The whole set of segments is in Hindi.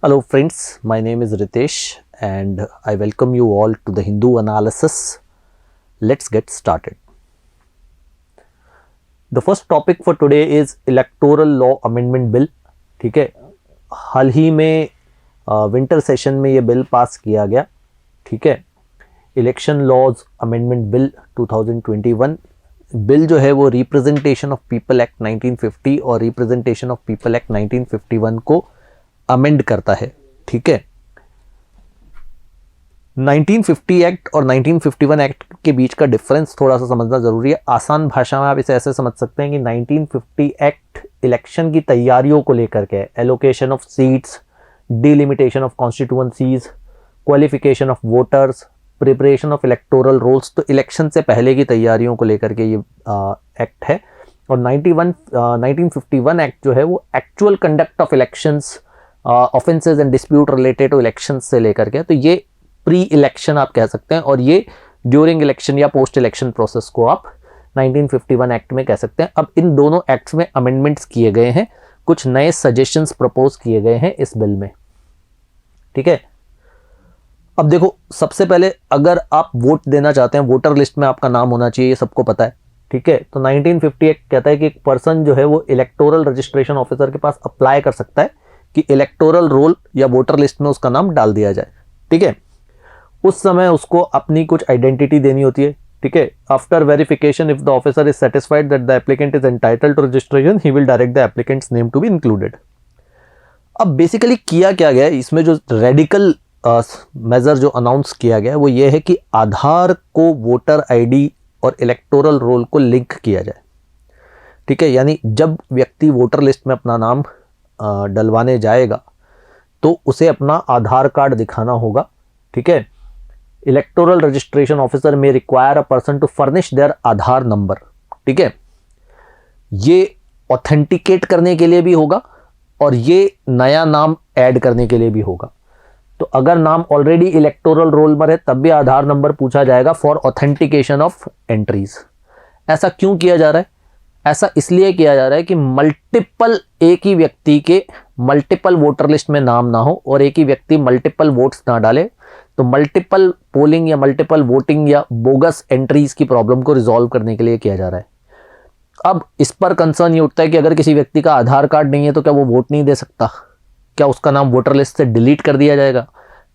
Hello friends, my name is Ritesh and I welcome you all to the Hindu analysis. Let's get started. The first topic for today is Electoral Law Amendment Bill. ठीक है, हाल ही में विंटर सेशन में ये बिल पास किया गया. ठीक है, election laws amendment bill 2021. Bill जो है वो रिप्रेजेंटेशन ऑफ पीपल एक्ट 1950 और रिप्रेजेंटेशन ऑफ पीपल एक्ट 1951 को अमेंड करता है. ठीक है, 1950 एक्ट और 1951 एक्ट के बीच का डिफरेंस थोड़ा सा समझना जरूरी है. आसान भाषा में आप इसे ऐसे समझ सकते हैं कि 1950 एक्ट इलेक्शन की तैयारियों को लेकर के, allocation of seats, delimitation of constituencies, qualification of voters, preparation of electoral rolls, तो इलेक्शन से पहले की तैयारियों को लेकर के ये एक्ट है. और 1951 एक्ट जो है वो actual conduct of elections, offences and dispute related to elections से लेकर के, तो ये प्री इलेक्शन आप कह सकते हैं और ये ड्यूरिंग इलेक्शन या पोस्ट इलेक्शन प्रोसेस को आप 1951 एक्ट में कह सकते हैं. अब इन दोनों एक्ट्स में अमेंडमेंट्स किए गए हैं, कुछ नए सजेशंस प्रपोज किए गए हैं इस बिल में. ठीक है, अब देखो, सबसे पहले अगर आप वोट देना चाहते हैं, वोटर लिस्ट में आपका नाम होना चाहिए, ये सबको पता है. ठीक है, तो 1950 एक्ट कहता है कि एक पर्सन जो है वो इलेक्टोरल रजिस्ट्रेशन ऑफिसर के पास अप्लाई कर सकता है कि इलेक्टोरल रोल या वोटर लिस्ट में उसका नाम डाल दिया जाए. ठीक है, उस समय उसको अपनी कुछ आइडेंटिटी देनी होती है. ठीक है, after verification if the officer is satisfied that the applicant is entitled to registration, he will direct the applicant's name to be included. अब बेसिकली किया क्या गया है इसमें, जो रेडिकल मेजर जो अनाउंस किया गया है वो ये है कि आधार को वोटर आईडी और इलेक्टोरल रोल को लिंक किया जाए. ठीक है, यानी जब व्यक्ति वोटर लिस्ट में अपना नाम डलवाने जाएगा तो उसे अपना आधार कार्ड दिखाना होगा. ठीक है, electoral registration officer may require a person to furnish their Aadhaar number. ठीक है, ये ऑथेंटिकेट करने के लिए भी होगा और ये नया नाम ऐड करने के लिए भी होगा. तो अगर नाम ऑलरेडी इलेक्टोरल रोल में है तब भी आधार नंबर पूछा जाएगा फॉर ऑथेंटिकेशन ऑफ एंट्रीज. ऐसा क्यों किया जा रहा है? ऐसा इसलिए किया जा रहा है कि मल्टीपल, एक ही व्यक्ति के मल्टीपल वोटर लिस्ट में नाम ना हो और एक ही व्यक्ति मल्टीपल वोट्स ना डाले, तो मल्टीपल पोलिंग या मल्टीपल वोटिंग या बोगस एंट्रीज की प्रॉब्लम को रिजॉल्व करने के लिए किया जा रहा है. अब इस पर कंसर्न ये उठता है कि अगर किसी व्यक्ति का आधार कार्ड नहीं है तो क्या वो वोट नहीं दे सकता? क्या उसका नाम वोटर लिस्ट से डिलीट कर दिया जाएगा?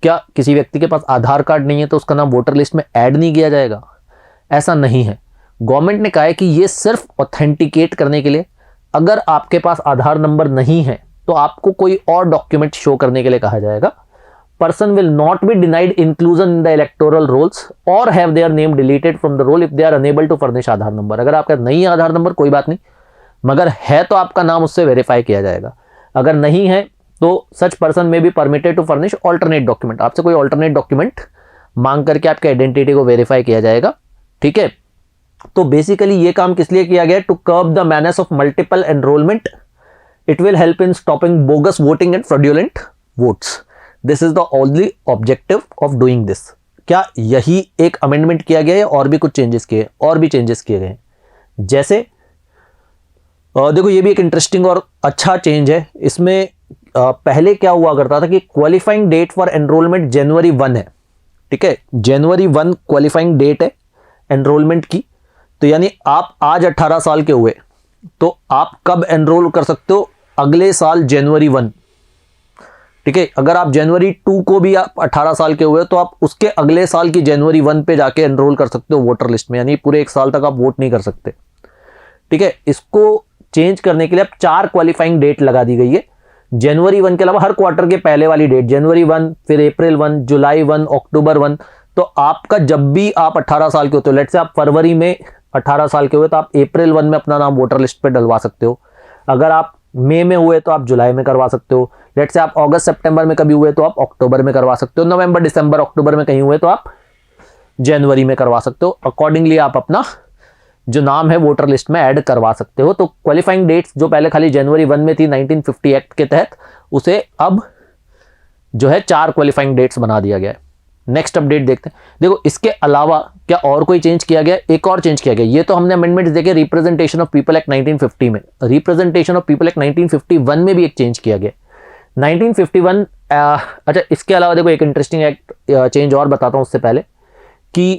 क्या किसी व्यक्ति के पास आधार कार्ड नहीं है तो उसका नाम वोटर लिस्ट में ऐड नहीं किया जाएगा? ऐसा नहीं है. गवर्नमेंट ने कहा है कि ये सिर्फ ऑथेंटिकेट करने के लिए, अगर आपके पास आधार नंबर नहीं है तो आपको कोई और डॉक्यूमेंट शो करने के लिए कहा जाएगा. Person will not be denied inclusion in the electoral rolls और have their name deleted from the roll if they are unable to furnish Aadhaar number. अगर आपका नहीं है आधार नंबर कोई बात नहीं, मगर है तो आपका नाम उससे वेरीफाई किया जाएगा. अगर नहीं है तो such person may be permitted to furnish alternate document. आपसे कोई ऑल्टरनेट डॉक्यूमेंट मांग करके आपके आइडेंटिटी को वेरीफाई किया जाएगा. ठीक है, तो बेसिकली ये काम किस लिए किया गया? To curb the menace of multiple enrolment. It will help in stopping bogus voting and fraudulent votes. This is the only objective of doing this. क्या यही एक अमेंडमेंट किया गया है? और भी कुछ चेंजेस किए, और भी चेंजेस किए गए. जैसे देखो, ये भी एक इंटरेस्टिंग और अच्छा चेंज है. इसमें पहले क्या हुआ करता था कि क्वालिफाइंग डेट फॉर एनरोलमेंट जनवरी 1 है. ठीक है, जनवरी 1 क्वालिफाइंग डेट है एनरोलमेंट की. तो यानी आप आज 18 साल के हुए तो आप कब एनरोल कर सकते हो? अगले साल जनवरी 1. ठीक है, अगर आप जनवरी 2 को भी आप 18 साल के हुए तो आप उसके अगले साल की जनवरी 1 पे जाके एनरोल कर सकते हो वोटर लिस्ट में. यानी पूरे एक साल तक आप वोट नहीं कर सकते. ठीक है, इसको चेंज करने के लिए अब 4 क्वालिफाइंग डेट लगा दी गई है. जनवरी 1 के अलावा हर क्वार्टर के पहले वाली डेट, जनवरी 1, फिर अप्रैल 1, जुलाई 1, अक्टूबर 1. तो आपका जब भी आप 18 साल के होते हो, लेट से आप फरवरी में 18 साल के हुए तो आप अप्रैल 1 में अपना नाम वोटर लिस्ट पे डलवा सकते हो. अगर आप मई में हुए तो आप जुलाई में करवा सकते हो. लेट से आप अगस्त सितंबर में कभी हुए तो आप अक्टूबर में करवा सकते हो. नवंबर दिसंबर अक्टूबर में कहीं हुए तो आप जनवरी में करवा सकते हो. अकॉर्डिंगली आप अपना जो नाम है वोटर लिस्ट में ऐड करवा सकते हो. तो क्वालिफाइंग डेट्स जो पहले खाली जनवरी 1 में थी 1950 एक्ट के तहत, उसे अब जो है 4 क्वालिफाइंग डेट्स बना दिया गया है. नेक्स्ट अपडेट देखते हैं। देखो इसके अलावा क्या और कोई चेंज किया गया? एक और चेंज किया गया। ये तो हमने अमेंडमेंट्स देखे रिप्रेजेंटेशन ऑफ पीपल एक्ट 1950 में। रिप्रेजेंटेशन ऑफ पीपल एक्ट 1951 में भी एक चेंज किया गया 1951। अच्छा, इसके अलावा देखो एक इंटरेस्टिंग एक्ट चेंज और बताता हूं उससे पहले कि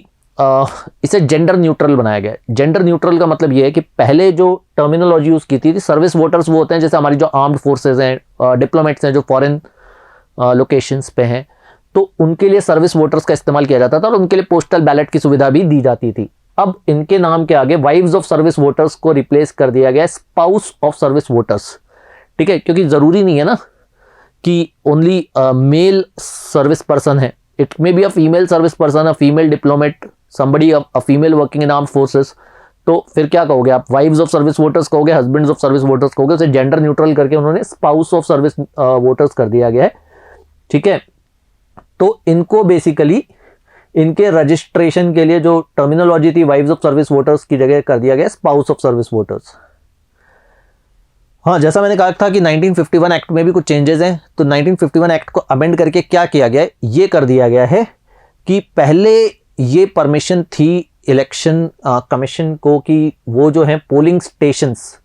इसे जेंडर न्यूट्रल बनाया गया है। जेंडर न्यूट्रल का मतलब ये है कि पहले जो टर्मिनोलॉजी यूज की थी सर्विस वोटर्स वो होते हैं जैसे हमारी जो आर्म्ड फोर्सेज हैं, डिप्लोमेट्स हैं जो फॉरेन लोकेशंस पे हैं, तो उनके लिए सर्विस वोटर्स का इस्तेमाल किया जाता था और उनके लिए पोस्टल बैलेट की सुविधा भी दी जाती थी। अब इनके नाम के आगे वाइव्स ऑफ सर्विस वोटर्स को रिप्लेस कर दिया गया स्पाउस ऑफ सर्विस वोटर्स। ठीक है, क्योंकि जरूरी नहीं है ना कि ओनली मेल सर्विस पर्सन है, it may be a female service person, a female diplomat, somebody a female working in armed forces. तो फिर क्या कहोगे आप? वाइव्स ऑफ सर्विस वोटर्स कहोगे, हस्बैंड्स ऑफ सर्विस वोटर्स कहोगे? उसे जेंडर न्यूट्रल करके उन्होंने स्पाउस ऑफ सर्विस वोटर्स कर दिया गया है। ठीक है, तो इनको बेसिकली इनके रजिस्ट्रेशन के लिए जो टर्मिनोलॉजी थी वाइव्स ऑफ सर्विस वोटर्स की जगह कर दिया गया स्पाउस ऑफ सर्विस वोटर्स। हाँ, जैसा मैंने कहा था कि 1951 एक्ट में भी कुछ चेंजेस हैं, तो 1951 एक्ट को अमेंड करके क्या किया गया है? ये कर दिया गया है कि पहले ये परमिशन थी इलेक्शन कमीशन को कि वो जो है पोलिंग स्टेशंस,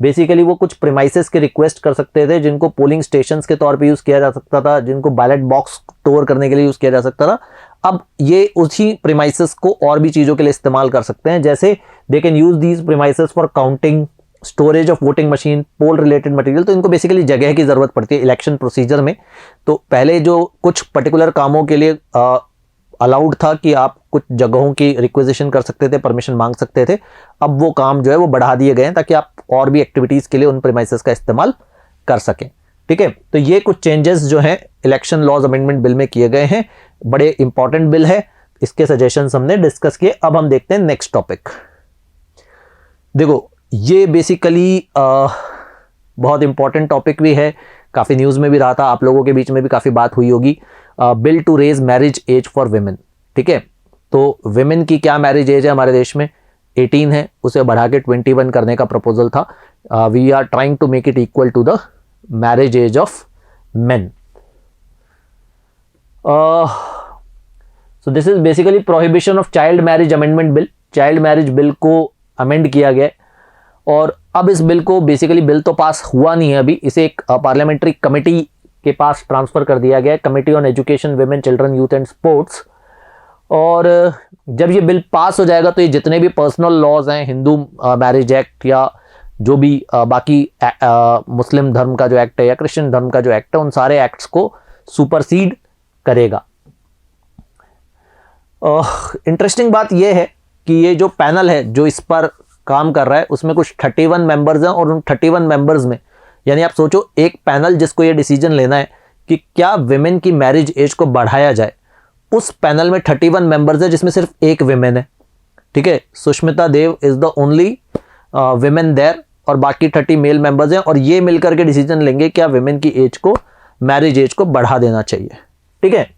बेसिकली वो कुछ प्रीमाइसेस के रिक्वेस्ट कर सकते थे जिनको पोलिंग स्टेशंस के तौर पे यूज़ किया जा सकता था, जिनको बैलेट बॉक्स स्टोर करने के लिए यूज़ किया जा सकता था। अब ये उसी प्रीमाइसेस को और भी चीज़ों के लिए इस्तेमाल कर सकते हैं, जैसे they can use these premises for counting, storage of voting machine, poll related material. तो इनको बेसिकली जगह की ज़रूरत पड़ती है इलेक्शन प्रोसीजर में। तो पहले जो कुछ पर्टिकुलर कामों के लिए अलाउड था कि आप कुछ जगहों की रिक्वेजिशन कर सकते थे, परमिशन मांग सकते थे, अब वो काम जो है वो बढ़ा दिए गए हैं ताकि आप और भी एक्टिविटीज़ के लिए उन प्रीमाइसेस का इस्तेमाल कर सकें। ठीक है, तो ये कुछ चेंजेस जो हैं इलेक्शन लॉज अमेंडमेंट बिल में किए गए हैं। बड़े इंपॉर्टेंट बिल है, इसके सजेशंस हमने डिस्कस किए। अब हम देखते हैं नेक्स्ट टॉपिक। देखो ये बेसिकली बहुत इंपॉर्टेंट टॉपिक भी है, काफ़ी न्यूज़ में भी रहा था, आप लोगों के बीच में भी काफ़ी बात हुई होगी। Bill to raise marriage age for women. ठीक है, तो विमेन की क्या मैरिज एज है हमारे देश में? 18 है, उसे बढ़ा के 21 करने का प्रपोजल था। We are trying to make it equal to the marriage age of men. So this is basically prohibition of child marriage amendment bill. Child marriage bill को अमेंड किया गया है और अब इस बिल को बेसिकली, बिल तो पास हुआ नहीं है अभी, इसे एक पार्लियामेंट्री कमेटी के पास ट्रांसफर कर दिया गया है, committee on education, women, children, youth and sports. और जब ये बिल पास हो जाएगा तो ये जितने भी पर्सनल लॉज हैं, हिंदू मैरिज एक्ट या जो भी बाकी मुस्लिम धर्म का जो एक्ट है या क्रिश्चियन धर्म का जो एक्ट है, उन सारे एक्ट्स को सुपरसीड करेगा। इंटरेस्टिंग बात यह है कि ये जो पैनल है जो इस पर काम कर रहा है उसमें कुछ 31 मेंबर्स हैं और उन 31 मेंबर्स में, यानी आप सोचो एक पैनल जिसको ये डिसीजन लेना है कि क्या विमेन की मैरिज एज को बढ़ाया जाए, उस पैनल में 31 मेंबर्स है जिसमें सिर्फ एक विमेन है। ठीक है, Sushmita Dev is the only women there और बाकी 30 मेल मेंबर्स हैं और ये मिलकर के डिसीजन लेंगे क्या विमेन की एज को, मैरिज एज को बढ़ा देना चाहिए। ठीक है,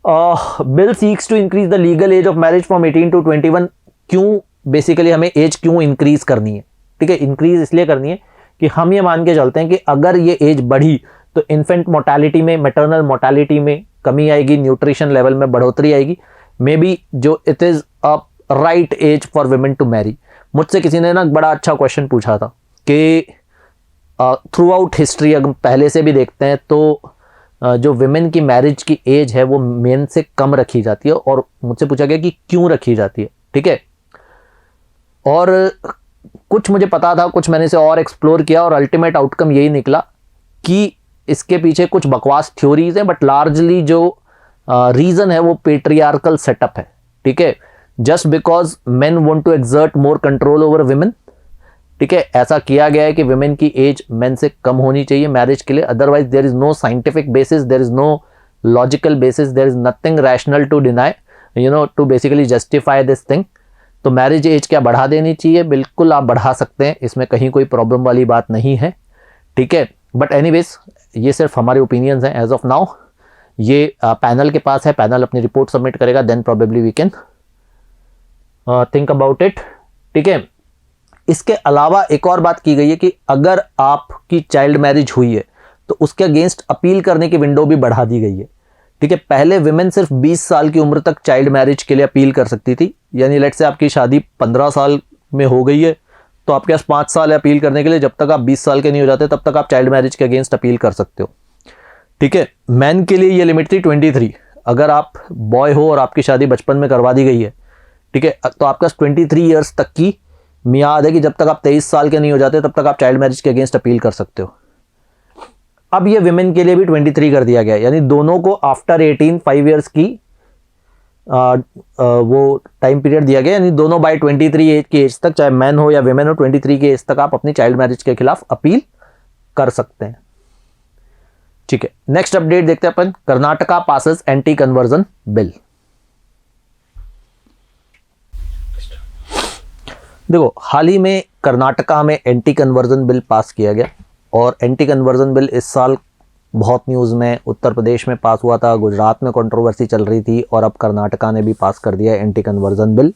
bill seeks to increase the legal age of marriage from 18 to 21। क्यों बेसिकली हमें एज क्यों इंक्रीज करनी है? ठीक है, इंक्रीज इसलिए करनी है कि हम ये मान के चलते हैं कि अगर ये एज बढ़ी तो इन्फेंट मोर्टालिटी में, मैटरनल मोर्टालिटी में कमी आएगी, न्यूट्रिशन लेवल में बढ़ोतरी आएगी। मे बी जो it is a right age for women to marry. मुझसे किसी ने ना बड़ा अच्छा क्वेश्चन पूछा था कि थ्रू आउट हिस्ट्री अगर पहले से भी देखते हैं तो जो विमेन की मैरिज की एज है वो मेन से कम रखी जाती है, और मुझसे पूछा गया कि क्यों रखी जाती है। ठीक है, और कुछ मुझे पता था, कुछ मैंने इसे और एक्सप्लोर किया और अल्टीमेट आउटकम यही निकला कि इसके पीछे कुछ बकवास थ्योरीज हैं, बट लार्जली जो रीज़न है वो पेट्रियार्कल सेटअप है। ठीक है, just because men want to exert more control over women. ठीक है, ऐसा किया गया है कि विमेन की एज मेन से कम होनी चाहिए मैरिज के लिए, otherwise there is no scientific basis, there is no logical basis, there is nothing rational to deny to basically justify this thing. तो मैरिज एज क्या बढ़ा देनी चाहिए? बिल्कुल आप बढ़ा सकते हैं, इसमें कहीं कोई प्रॉब्लम वाली बात नहीं है। ठीक है, बट एनीवेज ये सिर्फ हमारे ओपिनियंस हैं एज ऑफ नाउ। ये पैनल के पास है, पैनल अपनी रिपोर्ट सबमिट करेगा, then probably we can think about it. ठीक है, इसके अलावा एक और बात की गई है कि अगर आपकी चाइल्ड मैरिज हुई है तो उसके अगेंस्ट अपील करने की विंडो भी बढ़ा दी गई है। ठीक है, पहले विमेन सिर्फ 20 साल की उम्र तक चाइल्ड मैरिज के लिए अपील कर सकती थी, यानी लेट से आपकी शादी 15 साल में हो गई है तो आपके पास 5 साल है अपील करने के लिए, जब तक आप 20 साल के नहीं हो जाते तब तक आप चाइल्ड मैरिज के अगेंस्ट अपील कर सकते हो। ठीक है, मैन के लिए ये लिमिट थी 23। अगर आप बॉय हो और आपकी शादी बचपन में करवा दी गई है, ठीक है, तो आपके पास 23 ईयर्स तक की मियाद है कि जब तक आप 23 साल के नहीं हो जाते तब तक आप चाइल्ड मैरिज के अगेंस्ट अपील कर सकते हो। अब ये विमेन के लिए भी 23 कर दिया गया, यानी दोनों को आफ्टर 18 5 ईयर्स की वो टाइम पीरियड दिया गया, यानी दोनों बाय 23 एज की एज तक, चाहे मैन हो या विमेन हो, 23 की एज तक आप अपनी चाइल्ड मैरिज के खिलाफ अपील कर सकते हैं। ठीक है, नेक्स्ट अपडेट देखते हैं अपन। Karnataka passes anti conversion bill. देखो, हाल ही में कर्नाटका में एंटी कन्वर्जन बिल पास किया गया और एंटी कन्वर्जन बिल इस साल बहुत न्यूज़ में, उत्तर प्रदेश में पास हुआ था, गुजरात में कंट्रोवर्सी चल रही थी और अब कर्नाटका ने भी पास कर दिया है एंटी कन्वर्जन बिल।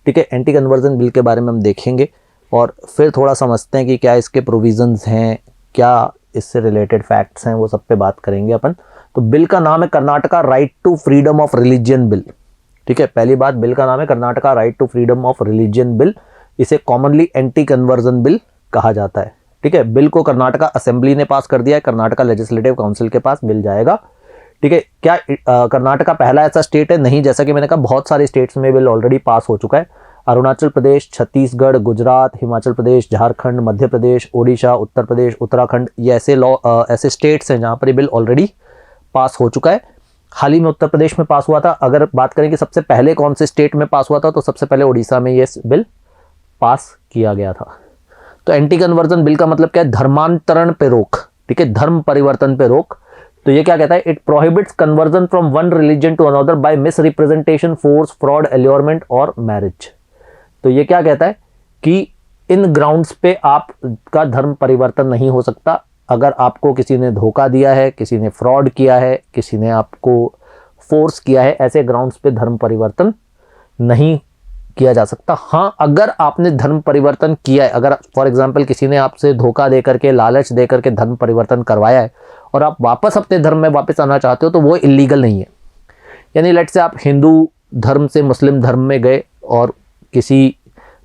ठीक है, एंटी कन्वर्जन बिल के बारे में हम देखेंगे और फिर थोड़ा समझते हैं कि क्या इसके प्रोविजंस हैं, क्या इससे रिलेटेड फैक्ट्स हैं, वो सब पे बात करेंगे अपन। तो बिल का नाम है Karnataka right to freedom of religion bill. ठीक है, पहली बात, बिल का नाम है Karnataka right to freedom of religion bill. इसे कॉमनली एंटी कन्वर्जन बिल कहा जाता है। ठीक है, बिल को कर्नाटका असेंबली ने पास कर दिया है, कर्नाटका लेजिस्लेटिव काउंसिल के पास बिल जाएगा। ठीक है, क्या कर्नाटका पहला ऐसा स्टेट है? नहीं, जैसा कि मैंने कहा बहुत सारे स्टेट्स में बिल ऑलरेडी पास हो चुका है। अरुणाचल प्रदेश, छत्तीसगढ़, गुजरात, हिमाचल प्रदेश, झारखंड, मध्य प्रदेश, ओडिशा, उत्तर प्रदेश, उत्तराखंड, ये ऐसे स्टेट्स हैं जहाँ पर ये बिल ऑलरेडी पास हो चुका है। हाल ही में उत्तर प्रदेश में पास हुआ था। अगर बात करें कि सबसे पहले कौन से स्टेट में पास हुआ था, तो सबसे पहले उड़ीसा में ये बिल पास किया गया था। तो एंटी कन्वर्जन बिल का मतलब क्या है? धर्मांतरण पे रोक। ठीक है, धर्म परिवर्तन पे रोक। तो ये क्या कहता है? It prohibits conversion from one religion to another by misrepresentation, force, fraud, allurement और मैरिज। तो ये क्या कहता है कि इन ग्राउंड्स पे आपका धर्म परिवर्तन नहीं हो सकता। अगर आपको किसी ने धोखा दिया है, किसी ने फ्रॉड किया है, किसी ने आपको फोर्स किया है, ऐसे ग्राउंड्स पे धर्म परिवर्तन नहीं किया जा सकता। हाँ, अगर आपने धर्म परिवर्तन किया है, अगर फॉर एग्जांपल किसी ने आपसे धोखा दे करके, लालच दे करके धर्म परिवर्तन करवाया है और आप वापस अपने धर्म में वापस आना चाहते हो, तो वो इलीगल नहीं है। यानी लेट से आप हिंदू धर्म से मुस्लिम धर्म में गए और किसी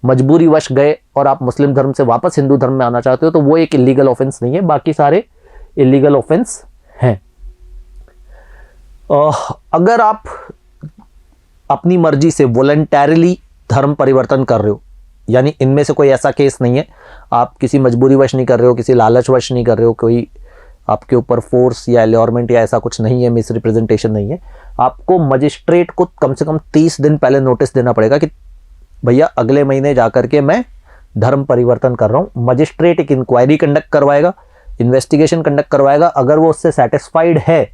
मजबूरी वश गए और आप मुस्लिम धर्म से वापस हिंदू धर्म में आना चाहते हो, तो वो एक इलीगल ऑफेंस नहीं है। बाकी सारे इलीगल ऑफेंस हैं। अगर आप अपनी मर्जी से वॉलंटरीली धर्म परिवर्तन कर रहे हो, यानी इनमें से कोई ऐसा केस नहीं है, आप किसी मजबूरी वश नहीं कर रहे हो, किसी लालच वश नहीं कर रहे हो, कोई आपके ऊपर फोर्स या एल्योरमेंट या ऐसा कुछ नहीं है, मिस रिप्रेजेंटेशन नहीं है, आपको मजिस्ट्रेट को कम से कम 30 दिन पहले नोटिस देना पड़ेगा कि भैया अगले महीने जाकर के मैं धर्म परिवर्तन कर रहा हूँ। मजिस्ट्रेट एक इंक्वायरी कंडक्ट करवाएगा, इन्वेस्टिगेशन कंडक्ट करवाएगा। अगर वो उससे सेटिस्फाइड है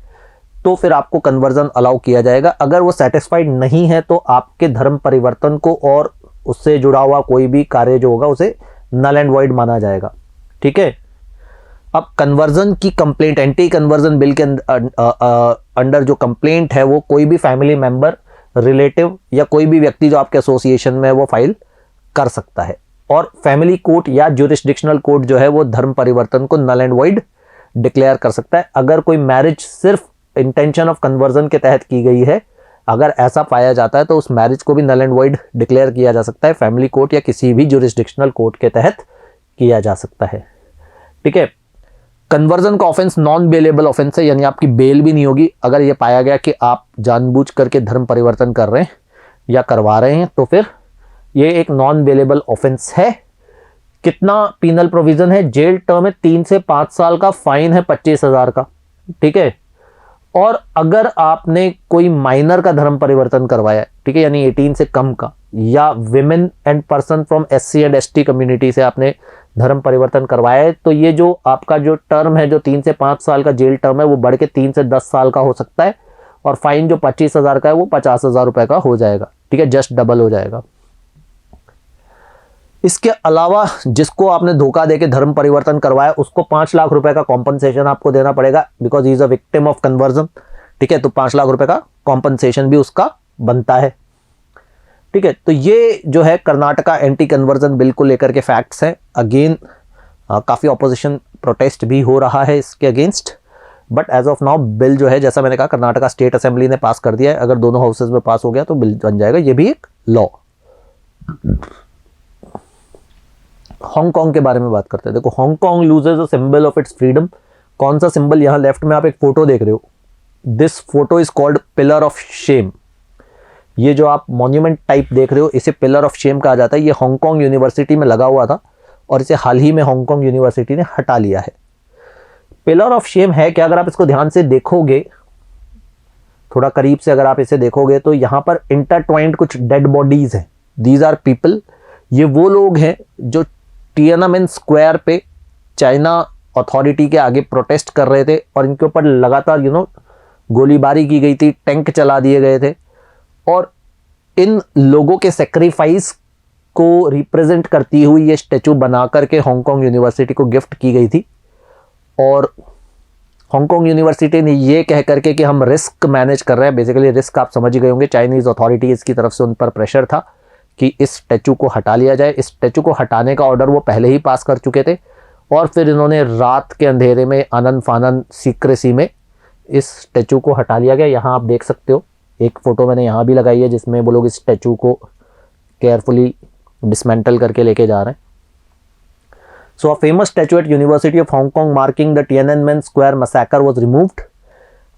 तो फिर आपको कन्वर्जन अलाउ किया जाएगा। अगर वो सेटिस्फाइड नहीं है तो आपके धर्म परिवर्तन को और उससे जुड़ा हुआ कोई भी कार्य जो होगा उसे नल एंड वॉइड माना जाएगा। ठीक है, अब कन्वर्जन की कंप्लेंट, एंटी कन्वर्जन बिल के अंडर जो कंप्लेंट है वो कोई भी फैमिली मेंबर, रिलेटिव या कोई भी व्यक्ति जो आपके एसोसिएशन में वो फाइल कर सकता है। और फैमिली कोर्ट या ज्यूरिसडिक्शनल कोर्ट जो है वो धर्म परिवर्तन को नल एंड वॉइड डिक्लेयर कर सकता है। अगर कोई मैरिज सिर्फ इंटेंशन ऑफ कन्वर्जन के तहत की गई है, अगर ऐसा पाया जाता है तो उस मैरिज को भी नल एंड वॉइड डिक्लेयर किया जा सकता है। फैमिली कोर्ट या किसी भी ज्यूरिसडिक्शनल कोर्ट के तहत किया जा सकता है। ठीक है, कन्वर्जन का ऑफेंस नॉन बेलेबल ऑफेंस है, यानी आपकी बेल भी नहीं होगी। अगर यह पाया गया कि आप जानबूझ करके धर्म परिवर्तन कर रहे हैं या करवा रहे हैं तो फिर ये एक नॉन बेलेबल ऑफेंस है। कितना पीनल प्रोविजन है? जेल टर्म है 3 से 5 साल का, फाइन है 25,000 का। ठीक है, और अगर आपने कोई माइनर का धर्म परिवर्तन करवाया, ठीक है, यानी 18 से कम का, या women and person from SC and ST community से आपने धर्म परिवर्तन करवाया है, तो ये जो आपका जो टर्म है, जो 3 से 5 साल का जेल टर्म है, वो बढ़ के 3 से 10 साल का हो सकता है। और फाइन जो 25,000 का है वो 50,000 रुपए का हो जाएगा। ठीक है, जस्ट डबल हो जाएगा। इसके अलावा जिसको आपने धोखा देके धर्म परिवर्तन करवाया उसको 5 लाख रुपए का कॉम्पनसेशन आपको देना पड़ेगा, because he is a victim of conversion. ठीक है, तो 5 लाख रुपए का कॉम्पनसेशन भी उसका बनता है। ठीक है, तो ये जो है कर्नाटका एंटी कन्वर्जन बिल को लेकर के फैक्ट्स हैं। अगेन काफ़ी ऑपोजिशन प्रोटेस्ट भी हो रहा है इसके against, but as of now bill जो है, जैसा मैंने कहा, कर्नाटका स्टेट असेंबली ने पास कर दिया है। अगर दोनों हाउसेज में पास हो गया तो बिल बन जाएगा, ये भी एक लॉ। हांगकांग के बारे में बात करते हैं। देखो, Hong Kong loses a symbol of its freedom. कौन सा सिंबल? यहां लेफ्ट में आप एक फोटो देख रहे हो, this photo is called pillar of Shem. ये जो आप मॉन्यूमेंट टाइप देख रहे हो, इसे पिलर ऑफ शेम कहा जाता है। ये हांगकांग यूनिवर्सिटी में लगा हुआ था और इसे हाल ही में हांगकांग यूनिवर्सिटी ने हटा लिया है। पिलर ऑफ शेम है क्या? अगर आप इसको ध्यान से देखोगे, थोड़ा करीब से अगर आप इसे देखोगे, तो यहां पर इंटरट्वाइंड कुछ डेड बॉडीज हैं। These are people. ये वो लोग हैं जो टियानामेन स्क्वायर पे चाइना अथॉरिटी के आगे प्रोटेस्ट कर रहे थे और इनके ऊपर लगातार गोलीबारी की गई थी, टैंक चला दिए गए थे। और इन लोगों के सेक्रीफाइस को रिप्रेजेंट करती हुई ये स्टैचू बना करके हांगकांग यूनिवर्सिटी को गिफ्ट की गई थी। और हांगकांग यूनिवर्सिटी ने ये कह करके कि हम रिस्क मैनेज कर रहे हैं, बेसिकली रिस्क आप समझ ही गए होंगे, चाइनीज़ अथॉरिटीज़ की तरफ से उन पर प्रेशर था कि इस स्टैचू को हटा लिया जाए। इस स्टैचू को हटाने का ऑर्डर वो पहले ही पास कर चुके थे और फिर इन्होंने रात के अंधेरे में आनन फानन सीक्रेसी में इस स्टैचू को हटा लिया गया। यहाँ आप देख सकते हो, एक फ़ोटो मैंने यहाँ भी लगाई है जिसमें वो लोग इस स्टैचू को केयरफुली डिसमेंटल करके लेके जा रहे हैं। So a famous statue at university of Hong Kong marking the Tiananmen square massacre was removed.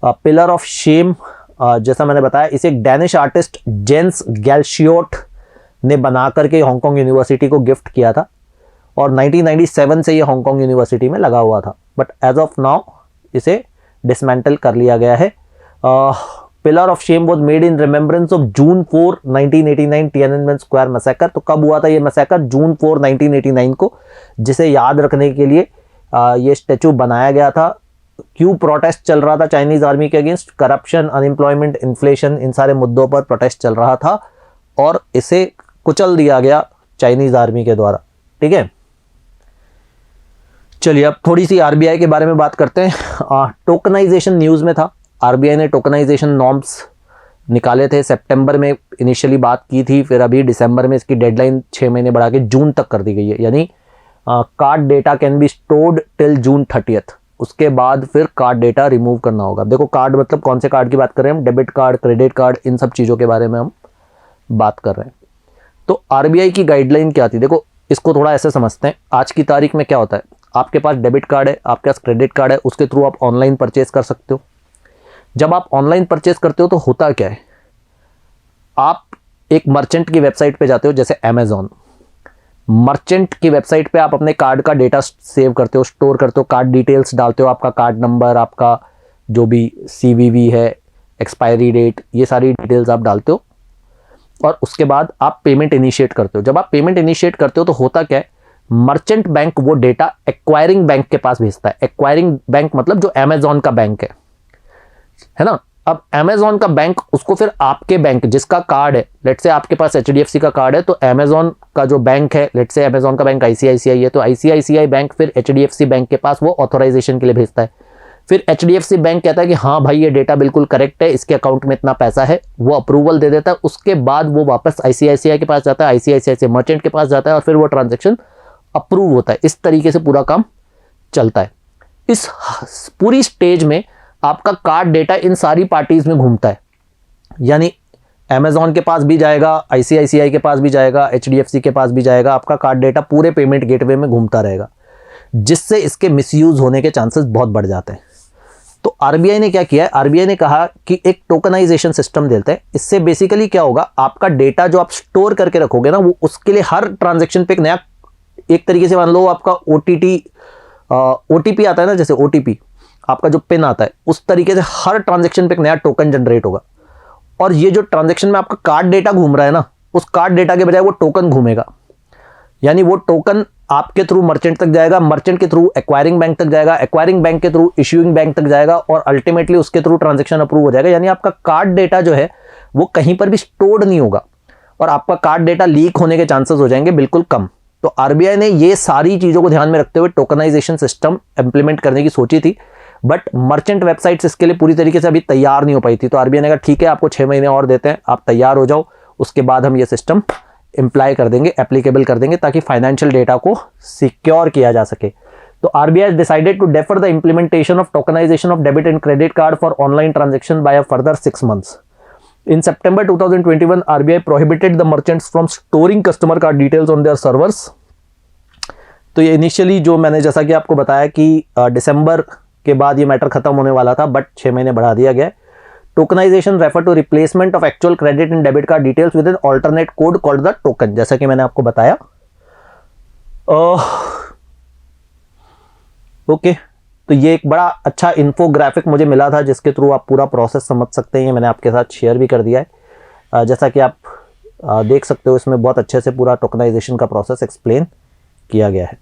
Pillar of shame, जैसा मैंने बताया, इसे एक डैनिश आर्टिस्ट जेंस गैल्शियोट ने बना करके हांगकांग यूनिवर्सिटी को गिफ्ट किया था और 1997 से ये हांगकांग यूनिवर्सिटी में लगा हुआ था। बट एज ऑफ नाउ इसे डिसमेंटल कर लिया गया है। Pillar of shame was made in remembrance of June 4, 1989 Tiananmen square massacre. तो कब हुआ था ये मैसेकर? जून 4, 1989 को, जिसे याद रखने के लिए ये स्टैचू बनाया गया था। क्यों प्रोटेस्ट चल रहा था चाइनीज आर्मी के अगेंस्ट? करप्शन, अनएम्प्लॉयमेंट, इन्फ्लेशन, इन सारे मुद्दों पर प्रोटेस्ट चल रहा था और इसे कुचल दिया गया चाइनीज आर्मी के द्वारा। ठीक है, चलिए अब थोड़ी सी आरबीआई के बारे में बात करते हैं। टोकनाइजेशन न्यूज़ में था। आरबीआई ने टोकनाइजेशन नॉर्म्स निकाले थे, सितंबर में इनिशियली बात की थी, फिर अभी दिसंबर में इसकी डेडलाइन 6 महीने बढ़ा के जून तक कर दी गई है। यानी card data can be stored till June 30th। उसके बाद फिर कार्ड डेटा रिमूव करना होगा। देखो, कार्ड मतलब कौन से कार्ड की बात कर रहे हैं हम? डेबिट कार्ड, क्रेडिट कार्ड, इन सब चीज़ों के बारे में हम बात कर रहे हैं। तो आरबीआई की गाइडलाइन क्या थी? देखो, इसको थोड़ा ऐसे समझते हैं। आज की तारीख में क्या होता है, आपके पास डेबिट कार्ड है, आपके पास क्रेडिट कार्ड है, उसके थ्रू आप ऑनलाइन परचेज कर सकते हो। जब आप ऑनलाइन परचेज करते हो तो होता क्या है, आप एक मर्चेंट की वेबसाइट पे जाते हो, जैसे अमेजॉन। मर्चेंट की वेबसाइट पे आप अपने कार्ड का डेटा सेव करते हो, स्टोर करते हो, कार्ड डिटेल्स डालते हो, आपका कार्ड नंबर, आपका जो भी सीवीवी है, एक्सपायरी डेट, ये सारी डिटेल्स आप डालते हो और उसके बाद आप पेमेंट इनिशिएट करते हो। जब आप पेमेंट इनिशिएट करते हो तो होता क्या है, मर्चेंट बैंक वो डेटा एक्वायरिंग बैंक के पास भेजता है। एक्वायरिंग बैंक मतलब जो अमेजॉन का बैंक है ना। अब अमेजॉन का बैंक उसको फिर आपके बैंक, जिसका कार्ड है, लेट से आपके पास एचडीएफसी का कार्ड है, तो अमेजॉन का जो बैंक है, लेट से अमेजॉन का बैंक आईसीआईसीआई है, तो आईसीआईसीआई बैंक फिर एचडीएफसी बैंक के पास वो ऑथोराइजेशन के लिए भेजता है। फिर एचडीएफसी बैंक कहता है कि हाँ भाई ये डेटा बिल्कुल करेक्ट है, इसके अकाउंट में इतना पैसा है, वो अप्रूवल दे देता है। उसके बाद वो वापस आईसीआईसीआई के पास जाता है, आईसीआईसीआई से मर्चेंट के पास जाता है और फिर वो ट्रांजेक्शन अप्रूव होता है। इस तरीके से पूरा काम चलता है। इस पूरी स्टेज में आपका कार्ड डेटा इन सारी पार्टीज में घूमता है, यानी अमेजॉन के पास भी जाएगा, आईसीआईसीआई के पास भी जाएगा, एचडीएफसी के पास भी जाएगा। आपका कार्ड डेटा पूरे पेमेंट गेटवे में घूमता रहेगा, जिससे इसके मिसयूज होने के चांसेस बहुत बढ़ जाते हैं। तो आरबीआई ने क्या किया है, आरबीआई ने कहा कि एक टोकनाइजेशन सिस्टम देते हैं। इससे बेसिकली क्या होगा, आपका डेटा जो आप स्टोर करके रखोगे ना, वो उसके लिए हर ट्रांजेक्शन पे एक नया, एक तरीके से मान लो आपका ओटीपी आता है ना, जैसे ओटीपी आपका जो पिन आता है, उस तरीके से हर ट्रांजैक्शन पे एक नया टोकन जनरेट होगा। और ये जो ट्रांजैक्शन में आपका कार्ड डेटा घूम रहा है ना, उस कार्ड डेटा के बजाय वो टोकन घूमेगा। यानी वो टोकन आपके थ्रू मर्चेंट तक जाएगा, मर्चेंट के थ्रू एक्वायरिंग बैंक तक जाएगा, एक्वायरिंग बैंक के थ्रू इश्यूइंग बैंक तक जाएगा और अल्टीमेटली उसके थ्रू ट्रांजैक्शन अप्रूव हो जाएगा। यानी आपका कार्ड डेटा जो है वो कहीं पर भी स्टोर्ड नहीं होगा और आपका कार्ड डेटा लीक होने के चांसेस हो जाएंगे बिल्कुल कम। तो आरबीआई ने ये सारी चीज़ों को ध्यान में रखते हुए टोकनाइजेशन सिस्टम इंप्लीमेंट करने की सोची थी, बट मर्चेंट वेबसाइट्स इसके लिए पूरी तरीके से अभी तैयार नहीं हो पाई थी। तो आरबीआई ने कहा ठीक है, आपको 6 महीने और देते हैं, आप तैयार हो जाओ, उसके बाद हम ये सिस्टम इम्प्लाई कर देंगे, एप्लीकेबल कर देंगे, ताकि फाइनेंशियल डेटा को सिक्योर किया जा सके। तो RBI has decided to defer the implementation of tokenization of debit and credit card for online transaction by a further 6 months. In September 2021, RBI prohibited the merchants from storing customer card details on their servers. तो ये इनिशियली जो मैंने जैसा कि आपको बताया कि दिसंबर के बाद ये मैटर खत्म होने वाला था, बट 6 महीने बढ़ा दिया गया। Tokenization refer to replacement of actual credit and debit card details with an alternate code called the token, जैसा कि मैंने आपको बताया। ओके, तो ये एक बड़ा अच्छा इन्फोग्राफिक मुझे मिला था जिसके थ्रू आप पूरा प्रोसेस समझ सकते हैं। मैंने आपके साथ शेयर भी कर दिया है। जैसा कि आप देख सकते हो, इसमें बहुत अच्छे से पूरा टोकनाइजेशन का प्रोसेस एक्सप्लेन किया गया है।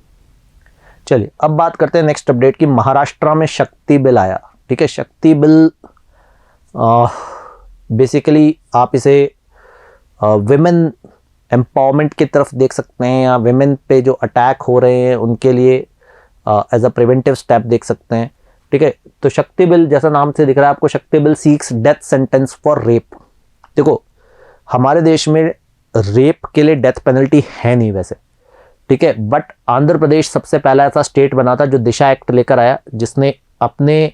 चलिए अब बात करते हैं नेक्स्ट अपडेट की। महाराष्ट्र में शक्ति बिल आया। ठीक है, शक्ति बिल बेसिकली आप इसे विमेन एम्पावरमेंट की तरफ देख सकते हैं, या विमेन पे जो अटैक हो रहे हैं उनके लिए एज अ प्रिवेंटिव स्टेप देख सकते हैं। ठीक है, तो शक्ति बिल जैसा नाम से दिख रहा है आपको, Shakti bill seeks death sentence for rape. देखो, हमारे देश में रेप के लिए डेथ पेनल्टी है नहीं वैसे, ठीक है, बट आंध्र प्रदेश सबसे पहला ऐसा स्टेट बना था जो दिशा एक्ट लेकर आया, जिसने अपने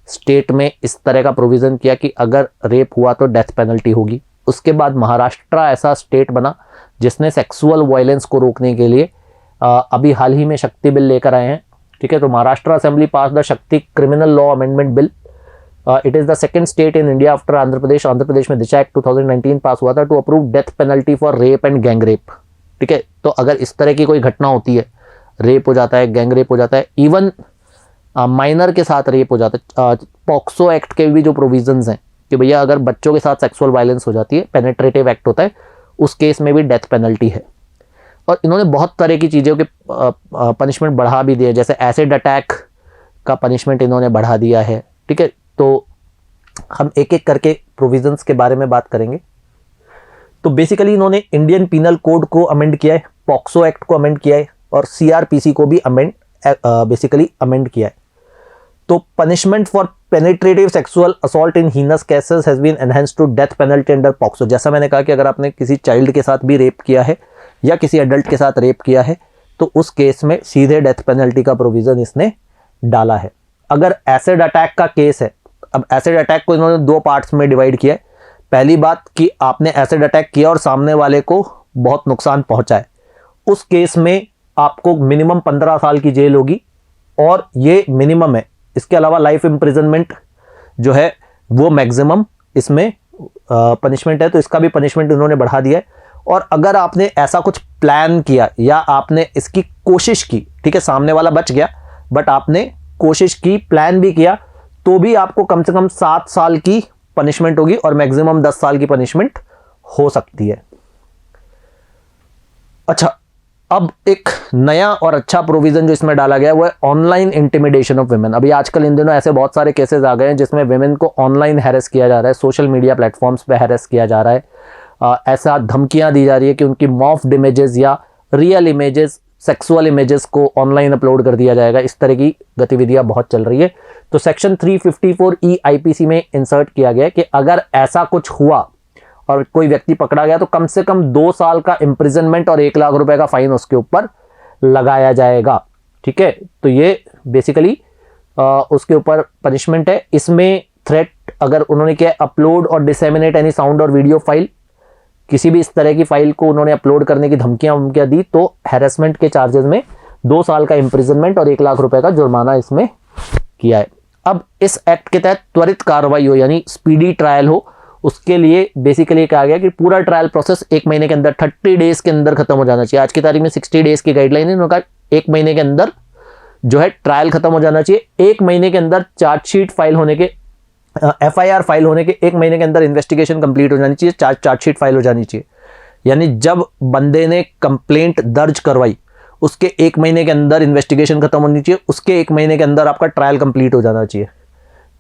स्टेट में इस तरह का प्रोविज़न किया कि अगर रेप हुआ तो डेथ पेनल्टी होगी। उसके बाद महाराष्ट्र ऐसा स्टेट बना जिसने सेक्सुअल वायलेंस को रोकने के लिए अभी हाल ही में शक्ति बिल लेकर आए हैं। ठीक है, तो Maharashtra assembly pass the Shakti criminal law amendment bill. It is the second state in India after Andhra Pradesh. Andhra Pradesh में दिशा एक्ट 2019 पास हुआ था to approve death penalty for rape and gang rape. ठीक है, तो अगर इस तरह की कोई घटना होती है, रेप हो जाता है, गैंग रेप हो जाता है, इवन माइनर के साथ रेप हो जाता है, पॉक्सो एक्ट के भी जो प्रोविजंस हैं कि भैया अगर बच्चों के साथ सेक्सुअल वायलेंस हो जाती है, पेनेट्रेटिव एक्ट होता है, उस केस में भी डेथ पेनल्टी है। और इन्होंने बहुत तरह की चीज़ों के पनिशमेंट बढ़ा भी दिए, जैसे एसिड अटैक का पनिशमेंट इन्होंने बढ़ा दिया है। ठीक है, तो हम एक एक करके प्रोविजंस के बारे में बात करेंगे। तो बेसिकली इन्होंने इंडियन पीनल कोड को अमेंड किया है, पॉक्सो एक्ट को अमेंड किया है, और CRPC को भी बेसिकली अमेंड किया है। तो punishment for penetrative sexual assault in heinous cases has been enhanced to death penalty under POCSO. जैसा मैंने कहा कि अगर आपने किसी चाइल्ड के साथ भी रेप किया है या किसी एडल्ट के साथ रेप किया है तो उस केस में सीधे डेथ पेनल्टी का प्रोविजन इसने डाला है। अगर एसिड अटैक का केस है, अब एसिड अटैक को इन्होंने 2 पार्ट्स में डिवाइड किया है। पहली बात कि आपने एसिड अटैक किया और सामने वाले को बहुत नुकसान पहुंचा है, उस केस में आपको मिनिमम 15 साल की जेल होगी, और ये मिनिमम है। इसके अलावा लाइफ इम्प्रिजनमेंट जो है वो मैक्सिमम इसमें पनिशमेंट है, तो इसका भी पनिशमेंट इन्होंने बढ़ा दिया है। और अगर आपने ऐसा कुछ प्लान किया या आपने इसकी कोशिश की, ठीक है, सामने वाला बच गया बट आपने कोशिश की, प्लान भी किया, तो भी आपको कम से कम 7 साल की पनिशमेंट होगी और मैक्सिमम 10 साल की पनिशमेंट हो सकती है। अच्छा, अब एक नया और अच्छा प्रोविजन जो इसमें डाला गया है वो है ऑनलाइन इंटिमिडेशन ऑफ वुमेन। अभी आजकल इन दिनों ऐसे बहुत सारे केसेस आ गए हैं जिसमें वुमेन को ऑनलाइन हैरेस किया जा रहा है, सोशल मीडिया प्लेटफॉर्म्स पे हैरेस किया जा रहा है। ऐसा धमकियां दी जा रही है कि उनकी मॉर्फ्ड इमेजेस या रियल इमेजेस, सेक्सुअल इमेजेस को ऑनलाइन अपलोड कर दिया जाएगा। इस तरह की गतिविधियां बहुत चल रही है। तो सेक्शन 354E IPC में इंसर्ट किया गया है कि अगर ऐसा कुछ हुआ और कोई व्यक्ति पकड़ा गया तो कम से कम 2 साल का इम्प्रिजनमेंट और 1 लाख रुपए का फाइन उसके ऊपर लगाया जाएगा। ठीक है, तो ये बेसिकली उसके ऊपर पनिशमेंट है। इसमें थ्रेट अगर उन्होंने किया अपलोड और डिसेमिनेट एनी साउंड और वीडियो फाइल, किसी भी इस तरह की फाइल को उन्होंने अपलोड करने की धमकियां दी तो हैरेसमेंट के चार्जेस में 2 साल का इम्प्रिजनमेंट और 1 लाख रुपए का जुर्माना इसमें किया है। अब इस एक्ट के तहत त्वरित कार्रवाई हो, यानी स्पीडी ट्रायल हो, उसके लिए बेसिकली कहा गया कि पूरा ट्रायल प्रोसेस 1 महीने के अंदर, 30 डेज के अंदर खत्म हो जाना चाहिए। आज की तारीख में 60 डेज की गाइडलाइन है, उन्होंने कहा 1 महीने के अंदर जो है ट्रायल खत्म हो जाना चाहिए। 1 महीने के अंदर चार्जशीट फाइल होने के, FIR फाइल होने के 1 महीने के अंदर इन्वेस्टिगेशन कंप्लीट हो जानी चाहिए, चार्जशीट फाइल हो जानी चाहिए। यानी जब बंदे ने कंप्लेंट दर्ज करवाई उसके 1 महीने के अंदर इन्वेस्टिगेशन खत्म होनी चाहिए, उसके 1 महीने के अंदर आपका ट्रायल कंप्लीट हो जाना चाहिए।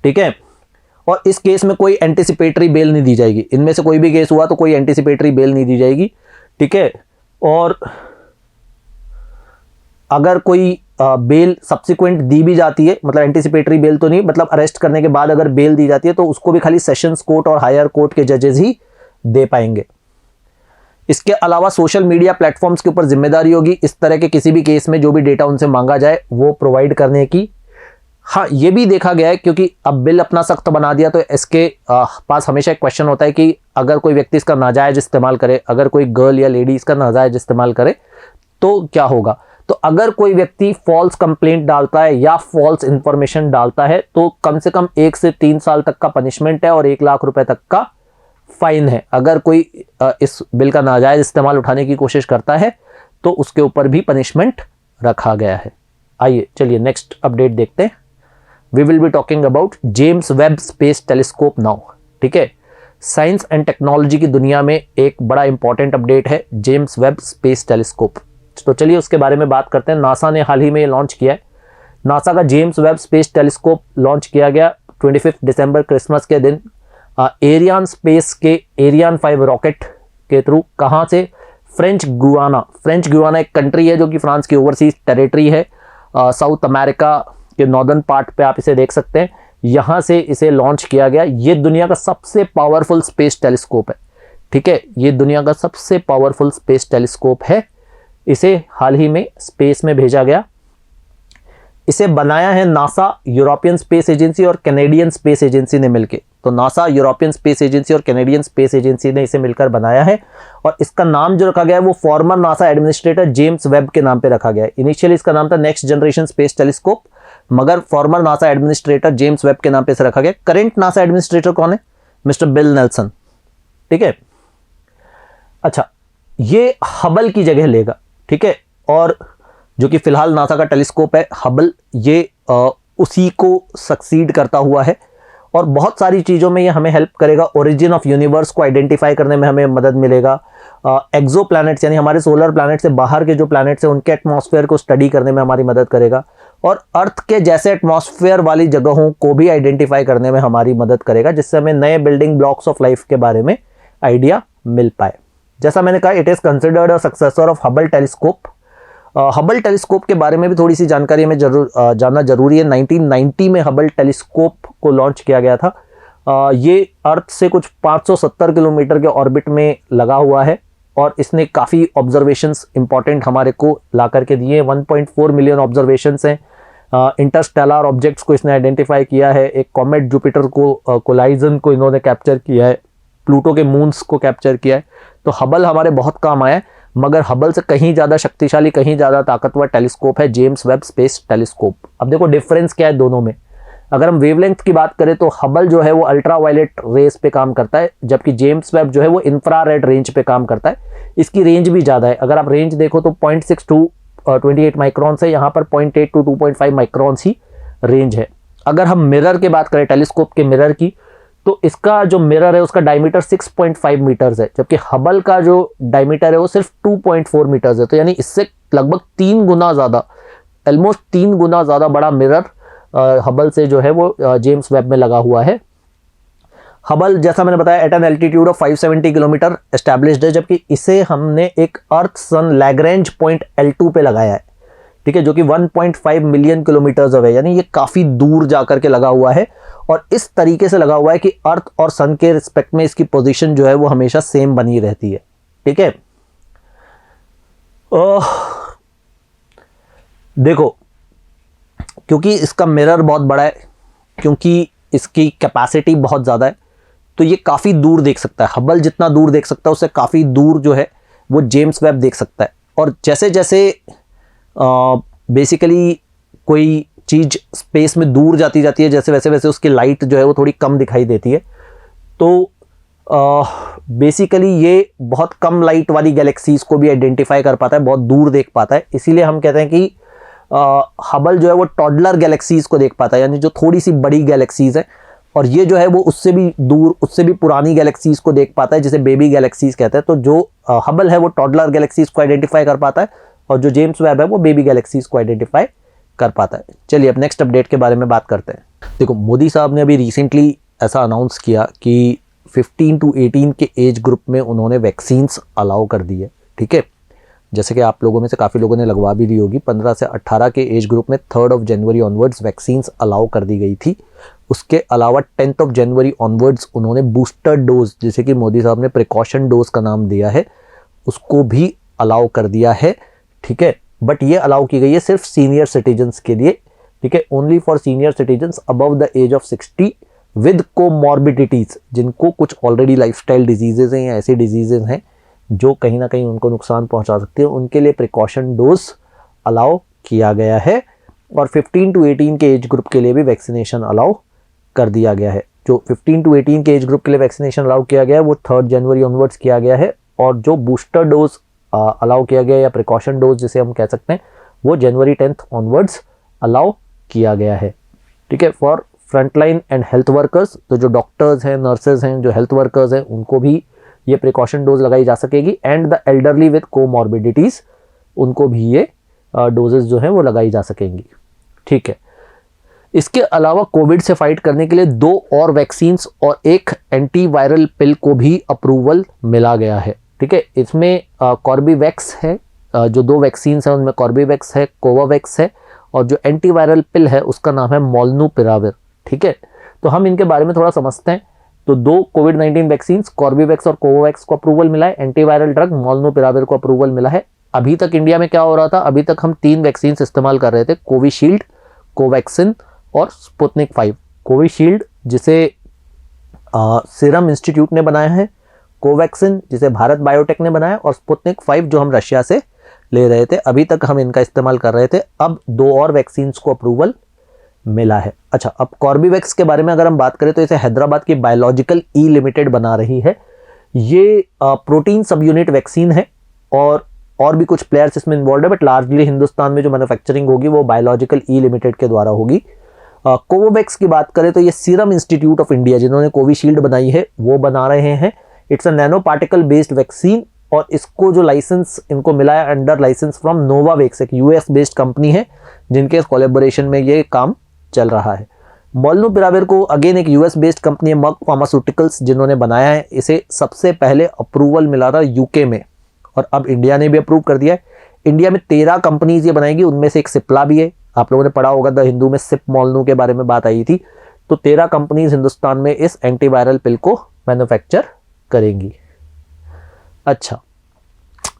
ठीक है, और इस केस में कोई एंटीसिपेटरी बेल नहीं दी जाएगी। इनमें से कोई भी केस हुआ तो कोई एंटीसिपेटरी बेल नहीं दी जाएगी। ठीक है, और अगर कोई बेल सब्सिक्वेंट दी भी जाती है, मतलब एंटीसिपेटरी बेल तो नहीं, मतलब अरेस्ट करने के बाद अगर बेल दी जाती है तो उसको भी खाली सेशंस कोर्ट और हायर कोर्ट के जजेस ही दे पाएंगे। इसके अलावा सोशल मीडिया प्लेटफॉर्म्स के ऊपर जिम्मेदारी होगी इस तरह के किसी भी केस में जो भी डेटा उनसे मांगा जाए वो प्रोवाइड करने की। हाँ, ये भी देखा गया है क्योंकि अब बिल अपना सख्त बना दिया तो इसके पास हमेशा एक क्वेश्चन होता है कि अगर कोई व्यक्ति इसका नाजायज इस्तेमाल करे, अगर कोई गर्ल या लेडी इसका नाजायज इस्तेमाल करे तो क्या होगा। तो अगर कोई व्यक्ति फॉल्स कंप्लेंट डालता है या फॉल्स इंफॉर्मेशन डालता है तो कम से कम 1 से 3 साल तक का पनिशमेंट है और 1 लाख रुपए तक का फाइन है। अगर कोई इस बिल का नाजायज इस्तेमाल उठाने की कोशिश करता है तो उसके ऊपर भी पनिशमेंट रखा गया है। आइए चलिए नेक्स्ट अपडेट देखते हैं। We will be talking about James Webb Space Telescope now. ठीक है, साइंस एंड टेक्नोलॉजी की दुनिया में एक बड़ा इंपॉर्टेंट अपडेट है जेम्स वेब स्पेस टेलीस्कोप। तो चलिए उसके बारे में बात करते हैं। नासा ने हाल ही में लॉन्च किया है। नासा का James Webb Space telescope launch किया गया 25 दिसंबर क्रिसमस के दिन एरियन स्पेस के एरियन 5 रॉकेट के थ्रू। कहाँ से? फ्रेंच गुयाना एक कंट्री है जो कि फ्रांस की ओवरसीज टेरिटरी है, साउथ अमेरिका के नॉर्दर्न पार्ट पे आप इसे देख सकते हैं। यहाँ से इसे लॉन्च किया गया। ये दुनिया का सबसे पावरफुल स्पेस टेलीस्कोप है। ठीक है, ये दुनिया का सबसे पावरफुल स्पेस टेलीस्कोप है। इसे हाल ही में स्पेस में भेजा गया। इसे बनाया है नासा, यूरोपियन स्पेस एजेंसी और कैनेडियन स्पेस एजेंसी ने मिलकर। तो नासा, यूरोपियन स्पेस एजेंसी और कैनेडियन स्पेस एजेंसी ने इसे मिलकर बनाया है और इसका नाम जो रखा गया है वो farmer NASA administrator James Webb के नाम पे रखा गया है। इनिशियली इसका नाम था नेक्स्ट जनरेशन स्पेस टेलीस्कोप, मगर farmer NASA administrator James Webb के नाम पे इसे रखा गया। करंट नासा एडमिनिस्ट्रेटर कौन है? Mister bill Nelson. ठीक है, अच्छा, ये हबल की जगह लेगा। ठीक है, और जो कि फिलहाल नासा का टेलीस्कोप है हबल, ये उसी को सक्सीड करता हुआ है और बहुत सारी चीज़ों में ये हमें हेल्प करेगा। ओरिजिन ऑफ यूनिवर्स को आइडेंटिफाई करने में हमें मदद मिलेगा। एक्सो प्लैनेट्स यानी हमारे सोलर प्लैनेट से बाहर के जो प्लैनेट्स हैं उनके एटमॉस्फेयर को स्टडी करने में हमारी मदद करेगा और अर्थ के जैसे एटमॉस्फेयर वाली जगहों को भी आइडेंटिफाई करने में हमारी मदद करेगा, जिससे हमें नए बिल्डिंग ब्लॉक्स ऑफ लाइफ के बारे में आइडिया मिल पाए। जैसा मैंने कहा, it is considered a successor of Hubble telescope. Hubble telescope के बारे में भी थोड़ी सी जानकारी हमें जानना जरूरी है। 1990 में हबल टेलीस्कोप को लॉन्च किया गया था। ये अर्थ से कुछ 570 किलोमीटर के ऑर्बिट में लगा हुआ है और इसने काफ़ी ऑब्जर्वेशंस इंपॉर्टेंट हमारे को ला करके दिए। 1.4 मिलियन ऑब्जर्वेशंस हैं। इंटरस्टेलर ऑब्जेक्ट्स को इसने आइडेंटिफाई किया है। एक कॉमेट जुपिटर को कोलाइजन को इन्होंने कैप्चर किया है। प्लूटो के मून्स को कैप्चर किया है। तो हबल हमारे बहुत काम आया है, मगर हबल से कहीं ज़्यादा शक्तिशाली, कहीं ज़्यादा ताकतवर टेलीस्कोप है जेम्स वेब स्पेस टेलीस्कोप। अब देखो डिफरेंस क्या है दोनों में। अगर हम वेवलेंथ की बात करें तो हबल जो है वो अल्ट्रा वायलेट रेस पे काम करता है, जबकि जेम्स वेब जो है वो इंफ्रारेड रेंज पे काम करता है। इसकी रेंज भी ज़्यादा है। अगर आप रेंज देखो तो 0.6 टू 28 माइक्रॉन्स है, यहाँ पर 0.8 टू 2.5 माइक्रॉन्स ही रेंज है। अगर हम मिरर की बात करें, टेलीस्कोप के मिरर की, तो इसका जो मिरर है उसका डायमीटर 6.5 मीटर्स है, जबकि हबल का जो डायमीटर है वो सिर्फ 2.4 मीटर्स है। तो यानी इससे लगभग 3 गुना ज़्यादा, ऑलमोस्ट 3 गुना ज़्यादा बड़ा मिरर हबल से जो है वो जेम्स वेब में लगा हुआ है। हबल, जैसा मैंने बताया, at an altitude of 570 kilometre established है, जबकि इसे हमने एक अर्थ सन लैग्रेंज पॉइंट L2 पे लगाया है। ठीक है, जो कि 1.5 मिलियन किलोमीटर्स अवे, यानी ये काफ़ी दूर जा करके लगा हुआ है और इस तरीके से लगा हुआ है कि अर्थ और सन के रिस्पेक्ट में इसकी पोजीशन जो है वो हमेशा सेम बनी रहती है। ठीक है, देखो, क्योंकि इसका मिरर बहुत बड़ा है, क्योंकि इसकी कैपेसिटी बहुत ज़्यादा है, तो ये काफ़ी दूर देख सकता है। हबल जितना दूर देख सकता है उससे काफ़ी दूर जो है वो जेम्स वेब देख सकता है। और जैसे जैसे बेसिकली कोई चीज़ स्पेस में दूर जाती है, जैसे वैसे वैसे उसकी लाइट जो है वो थोड़ी कम दिखाई देती है। तो बेसिकली ये बहुत कम लाइट वाली गैलेक्सीज को भी आइडेंटिफाई कर पाता है, बहुत दूर देख पाता है। इसीलिए हम कहते हैं कि हबल जो है वो टॉडलर गैलेक्सीज को देख पाता है, यानी जो थोड़ी सी बड़ी गैलेक्सीज है, और ये जो है वो उससे भी दूर, उससे भी पुरानी गैलेक्सीज को देख पाता है, जिसे बेबी गैलेक्सीज कहते हैं। तो जो हबल है वो टॉडलर गैलेक्सीज को आइडेंटिफाई कर पाता है और जो जेम्स वेब है वो बेबी गैलेक्सीज को आइडेंटिफाई कर पाता है। चलिए अब नेक्स्ट अपडेट के बारे में बात करते हैं। देखो, मोदी साहब ने अभी रिसेंटली ऐसा अनाउंस किया कि 15 to 18 के एज ग्रुप में उन्होंने वैक्सीन्स अलाउ कर दी है। ठीक है, जैसे कि आप लोगों में से काफ़ी लोगों ने लगवा भी दी होगी। 15 से 18 के एज ग्रुप में 3 जनवरी ऑनवर्ड्स वैक्सीन्स अलाउ कर दी गई थी। उसके अलावा 10 जनवरी ऑनवर्ड्स उन्होंने बूस्टर डोज, जिसे कि मोदी साहब ने प्रिकॉशन डोज का नाम दिया है, उसको भी अलाउ कर दिया है, ठीक है। बट ये अलाउ की गई है सिर्फ सीनियर सिटीजन्स के लिए, ठीक है, only for senior citizens above the age of 60 with comorbidities, जिनको कुछ ऑलरेडी लाइफस्टाइल डिजीजेज हैं या ऐसे डिजीजेज हैं जो कहीं ना कहीं उनको नुकसान पहुंचा सकते हैं, उनके लिए प्रिकॉशन डोज अलाउ किया गया है। और 15 टू 18 के एज ग्रुप के लिए भी वैक्सीनेशन अलाउ कर दिया गया है। जो 15 टू 18 के एज ग्रुप के लिए वैक्सीनेशन अलाउ किया गया है वो 3 जनवरी ऑनवर्ड्स किया गया है, और जो बूस्टर डोज अलाउ किया गया या प्रिकॉशन डोज जिसे हम कह सकते हैं वो जनवरी 10 ऑनवर्ड्स अलाउ किया गया है, ठीक है। For frontline and health workers, तो जो डॉक्टर्स हैं, नर्सेज हैं, जो हेल्थ वर्कर्स हैं, उनको भी ये प्रिकॉशन डोज लगाई जा सकेगी। And the elderly with comorbidities, उनको भी ये डोजेस जो हैं वो लगाई जा सकेंगी, ठीक है। इसके अलावा कोविड से फाइट करने के लिए 2 और वैक्सीन्स और 1 एंटीवायरल पिल को भी अप्रूवल मिला गया है, ठीक है। इसमें कॉर्बीवैक्स है, जो 2 वैक्सीन्स हैं उनमें कॉर्बीवैक्स है, कोवावैक्स है, और जो एंटीवायरल पिल है उसका नाम है मोलनूपिराविर, ठीक है। तो हम इनके बारे में थोड़ा समझते हैं। तो 2 कोविड-19 वैक्सीन्स कॉर्बीवैक्स और कोवावैक्स को अप्रूवल मिला है, एंटीवायरल ड्रग मोलनूपिराविर को अप्रूवल मिला है। अभी तक इंडिया में क्या हो रहा था, अभी तक हम 3 वैक्सीन्स इस्तेमाल कर रहे थे, कोविशील्ड, कोवैक्सिन और स्पुतनिक 5। कोविशील्ड जिसे सीरम इंस्टीट्यूट ने बनाया है, कोवैक्सिन जिसे भारत बायोटेक ने बनाया, और स्पुतनिक 5 जो हम रशिया से ले रहे थे। अभी तक हम इनका इस्तेमाल कर रहे थे, अब 2 और वैक्सीन्स को अप्रूवल मिला है। अच्छा, अब कॉर्बीवैक्स के बारे में अगर हम बात करें तो इसे हैदराबाद की बायोलॉजिकल ई लिमिटेड बना रही है। ये प्रोटीन सब यूनिट वैक्सीन है, और भी कुछ प्लेयर्स इसमें इन्वॉल्व है, बट लार्जली हिंदुस्तान में जो मैन्युफैक्चरिंग होगी वो बायोलॉजिकल ई लिमिटेड के द्वारा होगी। कोवोवैक्स की बात करें तो ये सीरम इंस्टीट्यूट ऑफ इंडिया, जिन्होंने कोविशील्ड बनाई है, वो बना रहे हैं। It's a nano particle based vaccine, और इसको जो लाइसेंस इनको मिला है अंडर लाइसेंस फ्रॉम नोवावैक्स, एक यूएस बेस्ड कंपनी है जिनके कोलैबोरेशन में ये काम चल रहा है। मोलनूपिराविर को अगेन एक यूएस बेस्ड कंपनी है मर्क फार्मास्यूटिकल्स जिन्होंने बनाया है। इसे सबसे पहले अप्रूवल मिला था यूके में, और अब इंडिया ने भी अप्रूव कर दिया है। इंडिया में 13 कंपनीज ये बनाएगी, उनमें से एक सिप्ला भी है। आप लोगों ने पढ़ा होगा द हिंदू में सिप मोलनू के बारे में बात आई थी। तो 13 कंपनीज हिंदुस्तान में इस एंटीवायरल पिल को मैन्युफैक्चर करेंगी। अच्छा,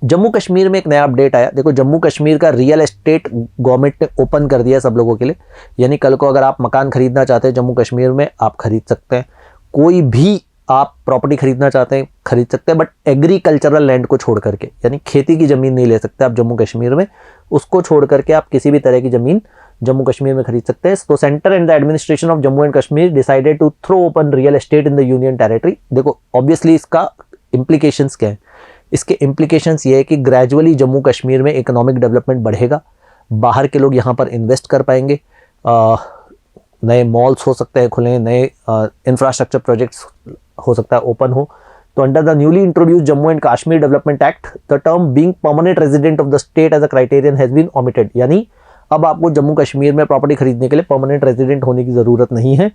जम्मू कश्मीर में एक नया अपडेट आया। देखो, जम्मू कश्मीर का रियल एस्टेट गवर्नमेंट ने ओपन कर दिया सब लोगों के लिए, यानी कल को अगर आप मकान खरीदना चाहते हैं जम्मू कश्मीर में, आप खरीद सकते हैं। कोई भी आप प्रॉपर्टी खरीदना चाहते हैं खरीद सकते हैं, बट एग्रीकल्चरल लैंड को छोड़ करके, यानी खेती की ज़मीन नहीं ले सकते आप जम्मू कश्मीर में, उसको छोड़ करके आप किसी भी तरह की ज़मीन जम्मू कश्मीर में खरीद सकते हैं। तो centre and the administration of Jammu and Kashmir decided to throw open real estate in the union territory. देखो, ऑब्वियसली इसका इम्प्लीकेशंस क्या है? इसके इम्प्लीकेशंस ये है कि ग्रेजुअली जम्मू कश्मीर में इकोनॉमिक डेवलपमेंट बढ़ेगा, बाहर के लोग यहाँ पर इन्वेस्ट कर पाएंगे, नए मॉल्स हो सकते हैं खुले, नए इंफ्रास्ट्रक्चर प्रोजेक्ट्स हो सकता है ओपन हो। तो under the newly introduced Jammu and Kashmir development act, the term being permanent resident of the state as a criterion has been omitted. यानी अब आपको जम्मू कश्मीर में प्रॉपर्टी खरीदने के लिए परमानेंट रेजिडेंट होने की जरूरत नहीं है।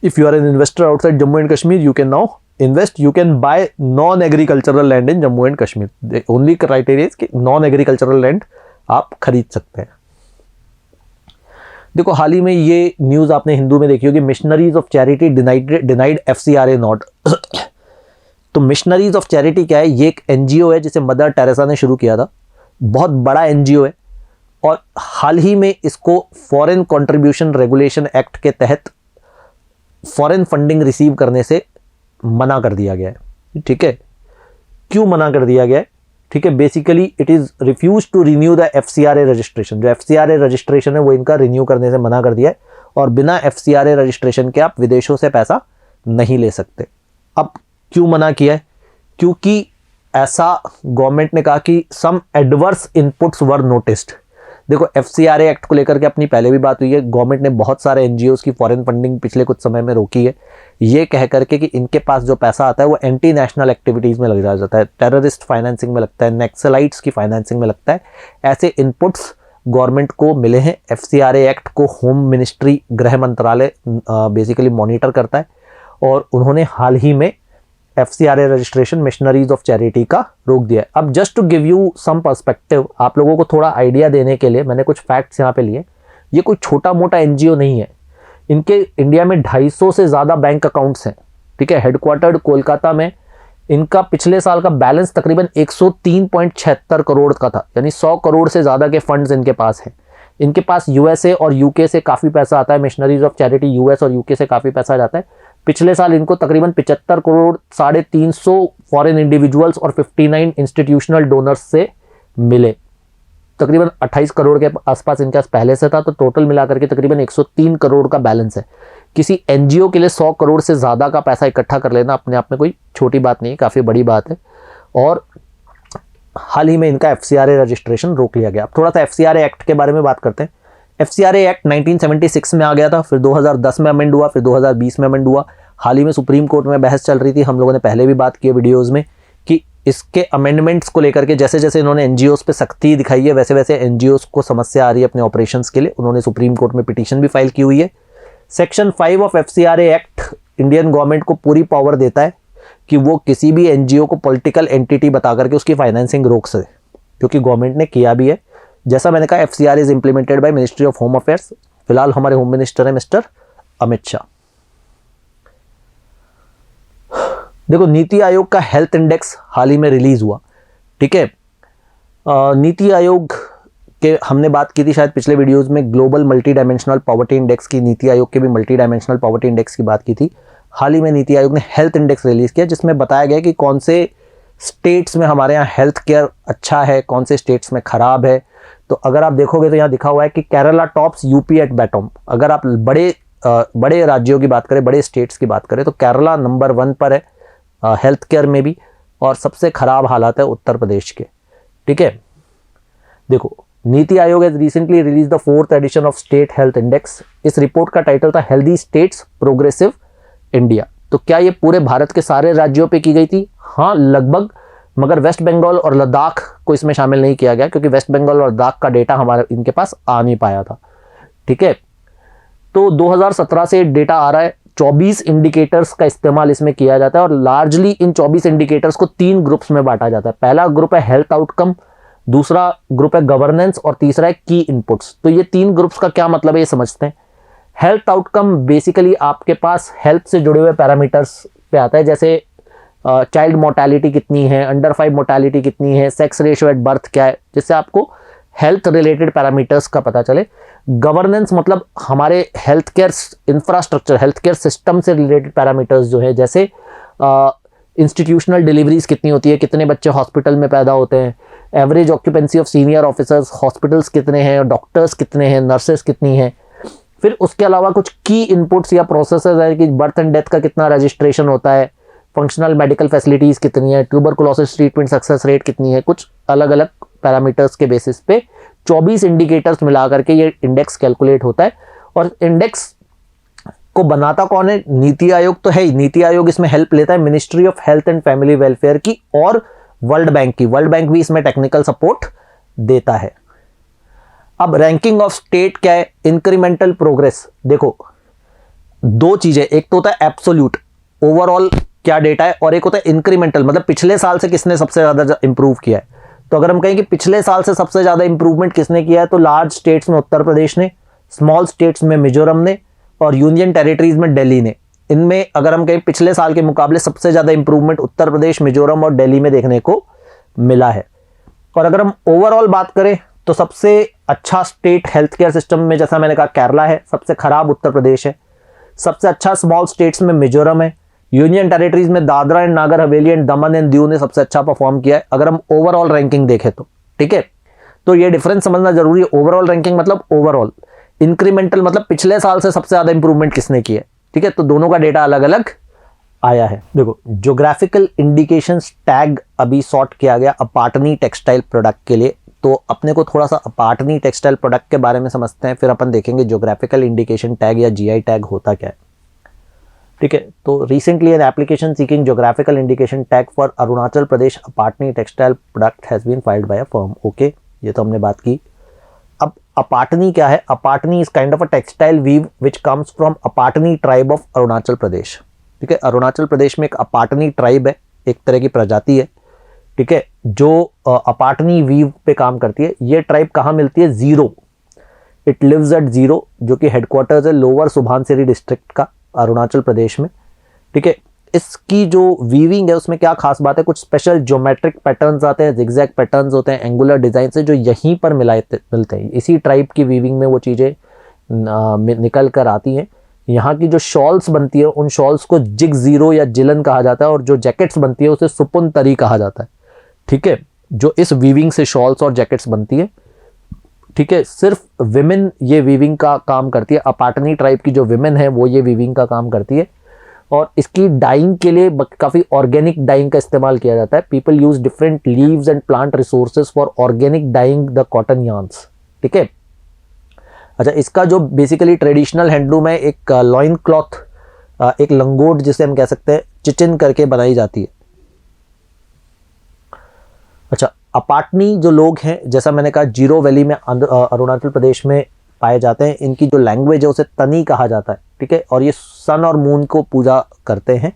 If you are an investor outside Jammu and Kashmir, you can now invest, you can buy non-agricultural land in Jammu and Kashmir. The only criteria is कि non-agricultural land आप खरीद सकते हैं। देखो, हाल ही में ये न्यूज़ आपने हिंदू में देखी होगी, missionaries of charity denied FCRA not. तो मिशनरीज ऑफ चैरिटी क्या है? ये एक NGO है जिसे मदर टेरेसा ने शुरू किया था, बहुत बड़ा NGO है, और हाल ही में इसको फॉरेन कंट्रीब्यूशन रेगुलेशन एक्ट के तहत फॉरेन फंडिंग रिसीव करने से मना कर दिया गया है। ठीक है, क्यों मना कर दिया गया है? ठीक है, basically it is refuse to renew the FCRA registration. जो FCRA रजिस्ट्रेशन है वो इनका रिन्यू करने से मना कर दिया है, और बिना FCRA रजिस्ट्रेशन के आप विदेशों से पैसा नहीं ले सकते। अब क्यों मना किया है? क्योंकि ऐसा गवर्नमेंट ने कहा कि सम एडवर्स इनपुट्स वर नोटिस्ड। देखो, FCRA एक्ट को लेकर के अपनी पहले भी बात हुई है, गवर्नमेंट ने बहुत सारे NGOs की फॉरेन फंडिंग पिछले कुछ समय में रोकी है, ये कह करके कि इनके पास जो पैसा आता है वो एंटी नेशनल एक्टिविटीज़ में लग जाता है, टेररिस्ट फाइनेंसिंग में लगता है, नक्सलाइट्स की फाइनेंसिंग में लगता है। ऐसे इनपुट्स गवर्नमेंट को मिले हैं। FCRA एक्ट को होम मिनिस्ट्री, गृह मंत्रालय बेसिकली मॉनिटर करता है, और उन्होंने हाल ही में FCRA registration Missionaries of Charity का रोक दिया है। अब just to give you some perspective, आप लोगों को थोड़ा आइडिया देने के लिए मैंने कुछ फैक्ट्स यहाँ पे लिए। ये कोई छोटा मोटा NGO नहीं है, इनके इंडिया में 250 से ज़्यादा बैंक अकाउंट्स हैं। ठीक है, हेडक्वार्टर्ड कोलकाता में इनका पिछले साल का बैलेंस तकरीबन 103.76 करोड़ का था, यानी 100 करोड़ से ज़्यादा के फंड्स इनके पास हैं। इनके पास यूएसए और यूके से काफ़ी पैसा आता है, मिशनरीज ऑफ चैरिटी यूएस और यूके से काफ़ी पैसा जाता है। पिछले साल इनको तकरीबन 75 करोड़ 350 फॉरेन इंडिविजुअल्स और 59 इंस्टीट्यूशनल डोनर्स से मिले। तकरीबन 28 करोड़ के आसपास इनके पास पहले से था, तो टोटल मिलाकर के तकरीबन 103 करोड़ का बैलेंस है। किसी एनजीओ के लिए 100 करोड़ से ज़्यादा का पैसा इकट्ठा कर लेना अपने आप में कोई छोटी बात नहीं, काफ़ी बड़ी बात है। और हाल ही में इनका एफसीआरए रजिस्ट्रेशन रोक लिया गया। अब थोड़ा सा एफसीआरए एक्ट के बारे में बात करते हैं। एफसीआरए एक्ट 1976 में आ गया था, फिर 2010 में अमेंड हुआ, फिर 2020 में अमेंड हुआ। हाल ही में सुप्रीम कोर्ट में बहस चल रही थी, हम लोगों ने पहले भी बात की है वीडियोज़ में, कि इसके अमेंडमेंट्स को लेकर के जैसे जैसे इन्होंने एनजीओज़ पे सख्ती दिखाई है, वैसे वैसे एनजीओज़ को समस्या आ रही है अपने ऑपरेशंस के लिए। उन्होंने सुप्रीम कोर्ट में पिटीशन भी फाइल की हुई है। Section 5 of FCRA act Indian government को पूरी पावर देता है कि वो किसी भी एनजीओ को पॉलिटिकल एंटिटी बता करके उसकी फाइनेंसिंग रोक सके, क्योंकि गवर्नमेंट ने किया भी है। जैसा मैंने कहा, FCRA is implemented by ministry of home affairs. फिलहाल हमारे होम मिनिस्टर है मिस्टर अमित शाह। देखो, नीति आयोग का हेल्थ इंडेक्स हाल ही में रिलीज हुआ, ठीक है। नीति आयोग के हमने बात की थी शायद पिछले वीडियोस में, global multi dimensional poverty index की, नीति आयोग के भी मल्टी डायमेंशनल पॉवर्टी इंडेक्स की बात की थी। हाल ही में नीति आयोग ने हेल्थ इंडेक्स रिलीज किया, जिसमें बताया गया कि कौन से स्टेट्स में हमारे यहाँ हेल्थ केयर अच्छा है, कौन से स्टेट्स में खराब है। तो अगर आप देखोगे तो यहाँ लिखा हुआ है कि Kerala tops UP at bottom. अगर आप बड़े राज्यों की बात करें, बड़े स्टेट्स की बात करें, तो केरला नंबर 1 पर है हेल्थ केयर में भी, और सबसे खराब हालात है उत्तर प्रदेश के, ठीक है। देखो, NITI Aayog has recently release the 4th edition of state health index. इस रिपोर्ट का टाइटल था हेल्दी स्टेट्स प्रोग्रेसिव इंडिया। तो क्या ये पूरे भारत के सारे राज्यों पे की गई थी? हाँ, लगभग, मगर वेस्ट बंगाल और लद्दाख को इसमें शामिल नहीं किया गया, क्योंकि वेस्ट बंगाल और लद्दाख का डेटा हमारे इनके पास आ नहीं पाया था, ठीक है। तो 2017 से डेटा आ रहा है। 24 इंडिकेटर्स का इस्तेमाल इसमें किया जाता है, और लार्जली इन 24 इंडिकेटर्स को 3 ग्रुप्स में बांटा जाता है। पहला ग्रुप है हेल्थ आउटकम, दूसरा ग्रुप है गवर्नेंस, और तीसरा है की इनपुट्स। तो ये 3 ग्रुप्स का क्या मतलब है, ये समझते हैं। हेल्थ आउटकम बेसिकली आपके पास हेल्थ से जुड़े हुए पैरामीटर्स पे आता है, जैसे चाइल्ड मोर्टेलिटी कितनी है, अंडर 5 मोर्टेलिटी कितनी है, सेक्स रेशियो एट बर्थ क्या है, जिससे आपको हेल्थ रिलेटेड पैरामीटर्स का पता चले। गवर्नेंस मतलब हमारे health care infrastructure, health care system से रिलेटेड पैरामीटर्स जो है, जैसे इंस्टीट्यूशनल डिलीवरीज कितनी होती है, कितने बच्चे हॉस्पिटल में पैदा होते हैं, average occupancy of senior officers, hospitals कितने हैं, डॉक्टर्स कितने हैं, नर्सेस कितनी हैं। फिर उसके अलावा कुछ की इनपुट्स या प्रोसेसेस है कि बर्थ एंड डेथ का कितना रजिस्ट्रेशन होता है, फंक्शनल मेडिकल फैसिलिटीज़ कितनी है, ट्यूबरकुलोसिस ट्रीटमेंट सक्सेस रेट कितनी है। कुछ अलग अलग पैरामीटर्स के बेसिस पे 24 इंडिकेटर्स मिला करके ये इंडेक्स कैलकुलेट होता है। और इंडेक्स को बनाता कौन है? नीति आयोग तो है ही। नीति आयोग इसमें हेल्प लेता है ministry of health and family welfare की और वर्ल्ड बैंक की। वर्ल्ड बैंक भी इसमें टेक्निकल सपोर्ट देता है। अब रैंकिंग ऑफ स्टेट क्या है? Incremental progress. देखो, 2 चीजें, एक तो होता है एब्सोल्यूट, ओवरऑल क्या डेटा है, और एक होता है इंक्रीमेंटल, मतलब पिछले साल से किसने सबसे ज्यादा इंप्रूव किया है। तो अगर हम कहें कि पिछले साल से सबसे ज्यादा इंप्रूवमेंट किसने किया है, तो लार्ज स्टेट्स में उत्तर प्रदेश ने, स्मॉल स्टेट्स में मिजोरम ने, और यूनियन टेरिटरीज में दिल्ली ने। इनमें अगर हम कहें पिछले साल के मुकाबले सबसे ज्यादा इंप्रूवमेंट उत्तर प्रदेश, मिजोरम और दिल्ली में देखने को मिला है। और अगर हम ओवरऑल बात करें तो सबसे अच्छा स्टेट हेल्थ केयर सिस्टम में, जैसा मैंने कहा, केरला है, सबसे खराब उत्तर प्रदेश है, सबसे अच्छा स्मॉल स्टेट्स में मिजोरम है, यूनियन टेरिटरीज में Dadra and Nagar Haveli and Daman and Diu ने सबसे अच्छा परफॉर्म किया है, अगर हम ओवरऑल रैंकिंग देखें तो, ठीक है। तो ये डिफरेंस समझना जरूरी है। ओवरऑल रैंकिंग मतलब ओवरऑल, इंक्रीमेंटल मतलब पिछले साल से सबसे ज्यादा इंप्रूवमेंट किसने किया है, ठीक है। तो दोनों का डेटा अलग अलग आया है। देखो, ज्योग्राफिकल इंडिकेशंस टैग अभी सॉर्ट किया गया अपाटनी टेक्सटाइल प्रोडक्ट के लिए। तो अपने को थोड़ा सा अपाटनी टेक्सटाइल प्रोडक्ट के बारे में समझते हैं, फिर अपन देखेंगे ज्योग्राफिकल इंडिकेशन टैग या जीआई टैग होता क्या है, ठीक है। तो recently an application seeking geographical indication tag for Arunachal Pradesh Apatani textile product has been filed by a firm. Okay, ये तो हमने बात की। अब अपाटनी क्या है? Apatani is kind of a textile weave which comes from Apatani tribe of Arunachal Pradesh, ठीक है। अरुणाचल प्रदेश में एक अपाटनी ट्राइब है, एक तरह की प्रजाति है, ठीक है, जो अपाटनी वीव पे काम करती है। ये ट्राइब कहाँ मिलती है? Ziro, it lives at Ziro, जो कि हेडक्वार्टर्स है लोअर सुबनसिरी डिस्ट्रिक्ट का, अरुणाचल प्रदेश में, ठीक है। इसकी जो वीविंग है उसमें क्या खास बात है, कुछ स्पेशल ज्योमेट्रिक पैटर्न्स आते हैं, जिगजैग पैटर्न्स होते हैं, एंगुलर डिजाइन से जो यहीं पर मिलते हैं। इसी टाइप की वीविंग में वो चीज़ें निकल कर आती हैं। यहाँ की जो शॉल्स बनती है उन शॉल्स को जिग जीरो या जिलन कहा जाता है, और जो जैकेट्स बनती है उसे सुपुन तरी कहा जाता है। ठीक है, जो इस वीविंग से शॉल्स और जैकेट्स बनती है। ठीक है, सिर्फ विमेन ये वीविंग का काम करती है। अपाटनी ट्राइब की जो विमेन है वो ये वीविंग का काम करती है, और इसकी डाइंग के लिए काफ़ी ऑर्गेनिक डाइंग का इस्तेमाल किया जाता है। People use different leaves and plant resources for organic dyeing the cotton yarns. ठीक है, अच्छा, इसका जो बेसिकली ट्रेडिशनल हैंडलूम है, एक लॉइन क्लॉथ, एक लंगोट जिसे हम कह सकते हैं, चिचिन करके बनाई जाती है। अच्छा, अपाटनी जो लोग हैं, जैसा मैंने कहा, जीरो वैली में अरुणाचल प्रदेश में पाए जाते हैं। इनकी जो लैंग्वेज है उसे तनी कहा जाता है। ठीक है, और ये सन और मून को पूजा करते हैं।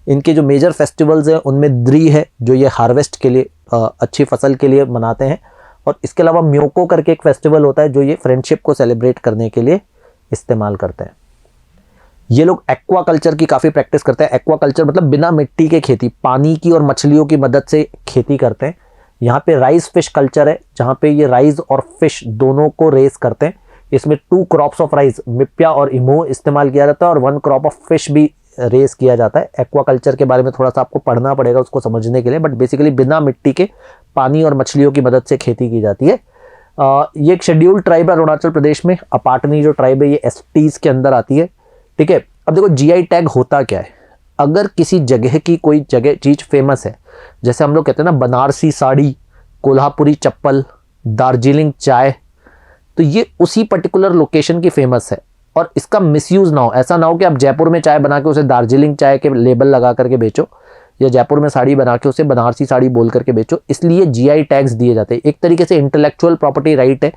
इनके जो मेजर फेस्टिवल्स हैं उनमें द्री है, जो ये हार्वेस्ट के लिए, अच्छी फसल के लिए मनाते हैं। और इसके अलावा म्योको करके एक फेस्टिवल होता है जो ये फ्रेंडशिप को सेलिब्रेट करने के लिए इस्तेमाल करते हैं। ये लोग एक्वा कल्चर की काफ़ी प्रैक्टिस करते हैं। एक्वा कल्चर मतलब बिना मिट्टी के खेती, पानी की और मछलियों की मदद से खेती करते हैं। यहाँ पे राइस फिश कल्चर है, जहाँ पे ये राइस और फिश दोनों को रेस करते हैं। इसमें 2 क्रॉप्स ऑफ राइस, मिप्या और इमो, इस्तेमाल किया जाता है, और 1 क्रॉप ऑफ फिश भी रेस किया जाता है। एक्वा कल्चर के बारे में थोड़ा सा आपको पढ़ना पड़ेगा उसको समझने के लिए, बट बेसिकली बिना मिट्टी के पानी और मछलियों की मदद से खेती की जाती है। ये एक शेड्यूल्ड ट्राइब है अरुणाचल प्रदेश में। अपाटनी जो ट्राइब है ये एसटीज के अंदर आती है। ठीक है, अब देखो जीआई टैग होता क्या है। अगर किसी जगह की कोई जगह चीज़ फेमस है, जैसे हम लोग कहते हैं ना, बनारसी साड़ी, कोल्हापुरी चप्पल, दार्जिलिंग चाय, तो ये उसी पर्टिकुलर लोकेशन की फेमस है। और इसका मिसयूज़ ना हो, ऐसा ना हो कि आप जयपुर में चाय बना के उसे दार्जिलिंग चाय के लेबल लगा करके बेचो, या जयपुर में साड़ी बना के उसे बनारसी साड़ी बोल करके बेचो। इसलिए जीआई टैग्स दिए जाते हैं। एक तरीके से इंटेलेक्चुअल प्रॉपर्टी राइट है,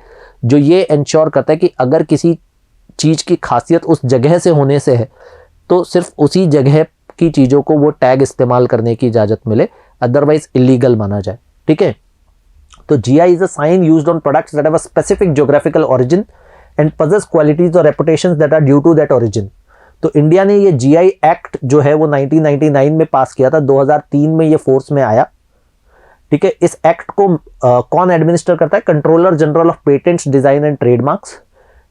जो ये इंश्योर करता है कि अगर किसी चीज़ की खासियत उस जगह से होने से है, तो सिर्फ उसी जगह की चीज़ों को वो टैग इस्तेमाल करने की इजाज़त मिले, अदरवाइज इलीगल माना जाए। ठीक है, तो GI is a sign used on products that have a specific geographical origin and possess qualities or reputations that are due to that origin। तो इंडिया ने ये GI एक्ट जो है वो 1999 में पास किया था, 2003 में ये फोर्स में आया। ठीक है, इस एक्ट को कौन एडमिनिस्टर करता है? Controller general of patents, design and trademarks.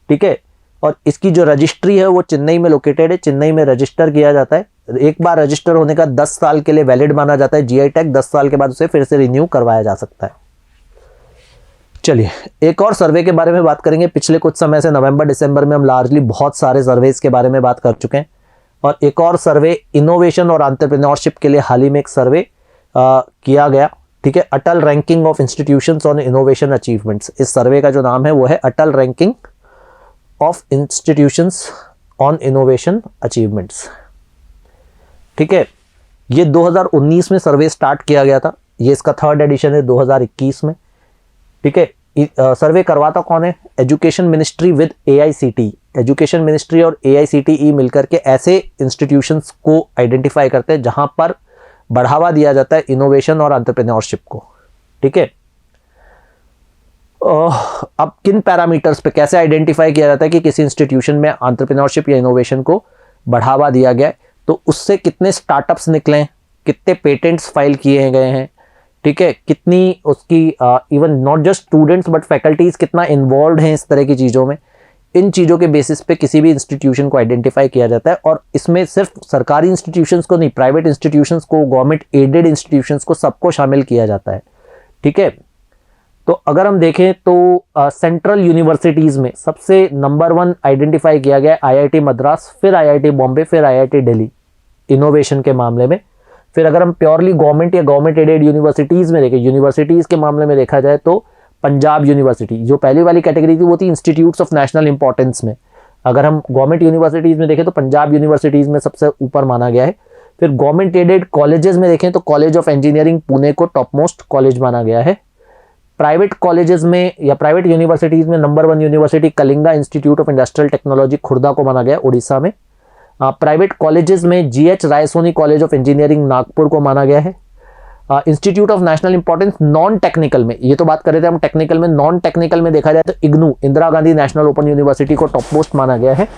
ठीक है, और इसकी जो रजिस्ट्री है वो चेन्नई में लोकेटेड है। चेन्नई में रजिस्टर किया जाता है। एक बार रजिस्टर होने का 10 साल के लिए वैलिड माना जाता है GI टैग। 10 साल के बाद उसे फिर से रिन्यू करवाया जा सकता है। चलिए, एक और सर्वे के बारे में बात करेंगे। पिछले कुछ समय से नवंबर दिसंबर में हम लार्जली बहुत सारे सर्वेज के बारे में बात कर चुके हैं, और एक और सर्वे इनोवेशन और एंटरप्रेन्योरशिप के लिए हाल ही में एक सर्वे किया गया। ठीक है, Atal ranking of institutions on innovation achievements. इस सर्वे का जो नाम है वो है Atal ranking of institutions on innovation achievements. ठीक है, ये 2019 में सर्वे स्टार्ट किया गया था। ये इसका 3rd एडिशन है 2021 में। ठीक है, सर्वे करवाता कौन है? Education ministry with AICTE। Education ministry और AICTE मिलकर के ऐसे इंस्टीट्यूशंस को आइडेंटिफाई करते हैं जहां पर बढ़ावा दिया जाता है इनोवेशन और एंटरप्रेन्योरशिप को। ठीक है, अब किन पैरामीटर्स पे कैसे आइडेंटिफाई किया जाता है कि किसी इंस्टीट्यूशन में एंटरप्रेन्योरशिप या इनोवेशन को बढ़ावा दिया गया है? तो उससे कितने स्टार्टअप्स निकले, कितने पेटेंट्स फाइल किए गए हैं, ठीक है, कितनी उसकी even not just students but faculties कितना इन्वॉल्व हैं इस तरह की चीज़ों में। इन चीज़ों के बेसिस पे किसी भी इंस्टीट्यूशन को आइडेंटिफाई किया जाता है, और इसमें सिर्फ सरकारी इंस्टीट्यूशंस को नहीं, प्राइवेट इंस्टीट्यूशंस को, गवर्नमेंट एडेड इंस्टीट्यूशंस को, सबको शामिल किया जाता है। ठीक है, तो अगर हम देखें तो सेंट्रल यूनिवर्सिटीज़ में सबसे नंबर 1 आइडेंटिफाई किया गया IIT मद्रास, फिर IIT बॉम्बे, फिर IIT दिल्ली इनोवेशन के मामले में। फिर अगर हम प्योरली गवर्नमेंट या गवर्नमेंट एडेड यूनिवर्सिटीज़ में देखें, यूनिवर्सिटीज़ के मामले में देखा जाए तो पंजाब यूनिवर्सिटी, जो पहली वाली कैटेगरी थी वो थी इंस्टीट्यूट्स ऑफ नेशनल इंपॉर्टेंस में। अगर हम गवर्नमेंट यूनिवर्सिटीज़ में देखें तो पंजाब यूनिवर्सिटीज़ में सबसे ऊपर माना गया है। फिर गवर्नमेंट एडेड कॉलेजेस में देखें तो कॉलेज ऑफ इंजीनियरिंग पुणे को टॉप मोस्ट कॉलेज माना गया है। प्राइवेट कॉलेजेस में या प्राइवेट यूनिवर्सिटीज़ में number 1 university Kalinga institute of industrial technology Khurda को माना गया, उड़ीसा में। प्राइवेट कॉलेजेस में GH Raisoni college of engineering Nagpur को माना गया है। Institute of national importance non technical में, ये तो बात कर रहे थे हम टेक्निकल में, नॉन टेक्निकल में देखा जाए तो IGNOU Indira Gandhi national open university को टॉप मोस्ट माना गया है।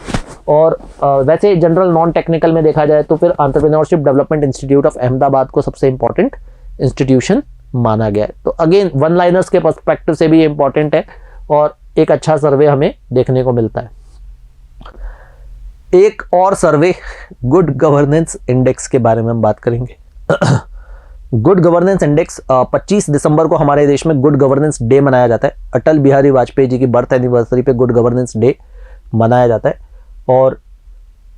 और वैसे जनरल नॉन टेक्निकल में देखा जाए तो फिर entrepreneurship development institute of Ahmedabad को सबसे इंपॉर्टेंट इंस्टीट्यूशन माना गया है। तो अगेन वन लाइनर्स के पर्सपेक्टिव से भी इंपॉर्टेंट है और एक अच्छा सर्वे हमें देखने को मिलता है। एक और सर्वे गुड गवर्नेंस इंडेक्स के बारे में हम बात करेंगे। गुड गवर्नेंस इंडेक्स 25 दिसंबर को हमारे देश में गुड गवर्नेंस डे मनाया जाता है। अटल बिहारी वाजपेयी जी की बर्थ एनिवर्सरी पे गुड गवर्नेंस डे मनाया जाता है और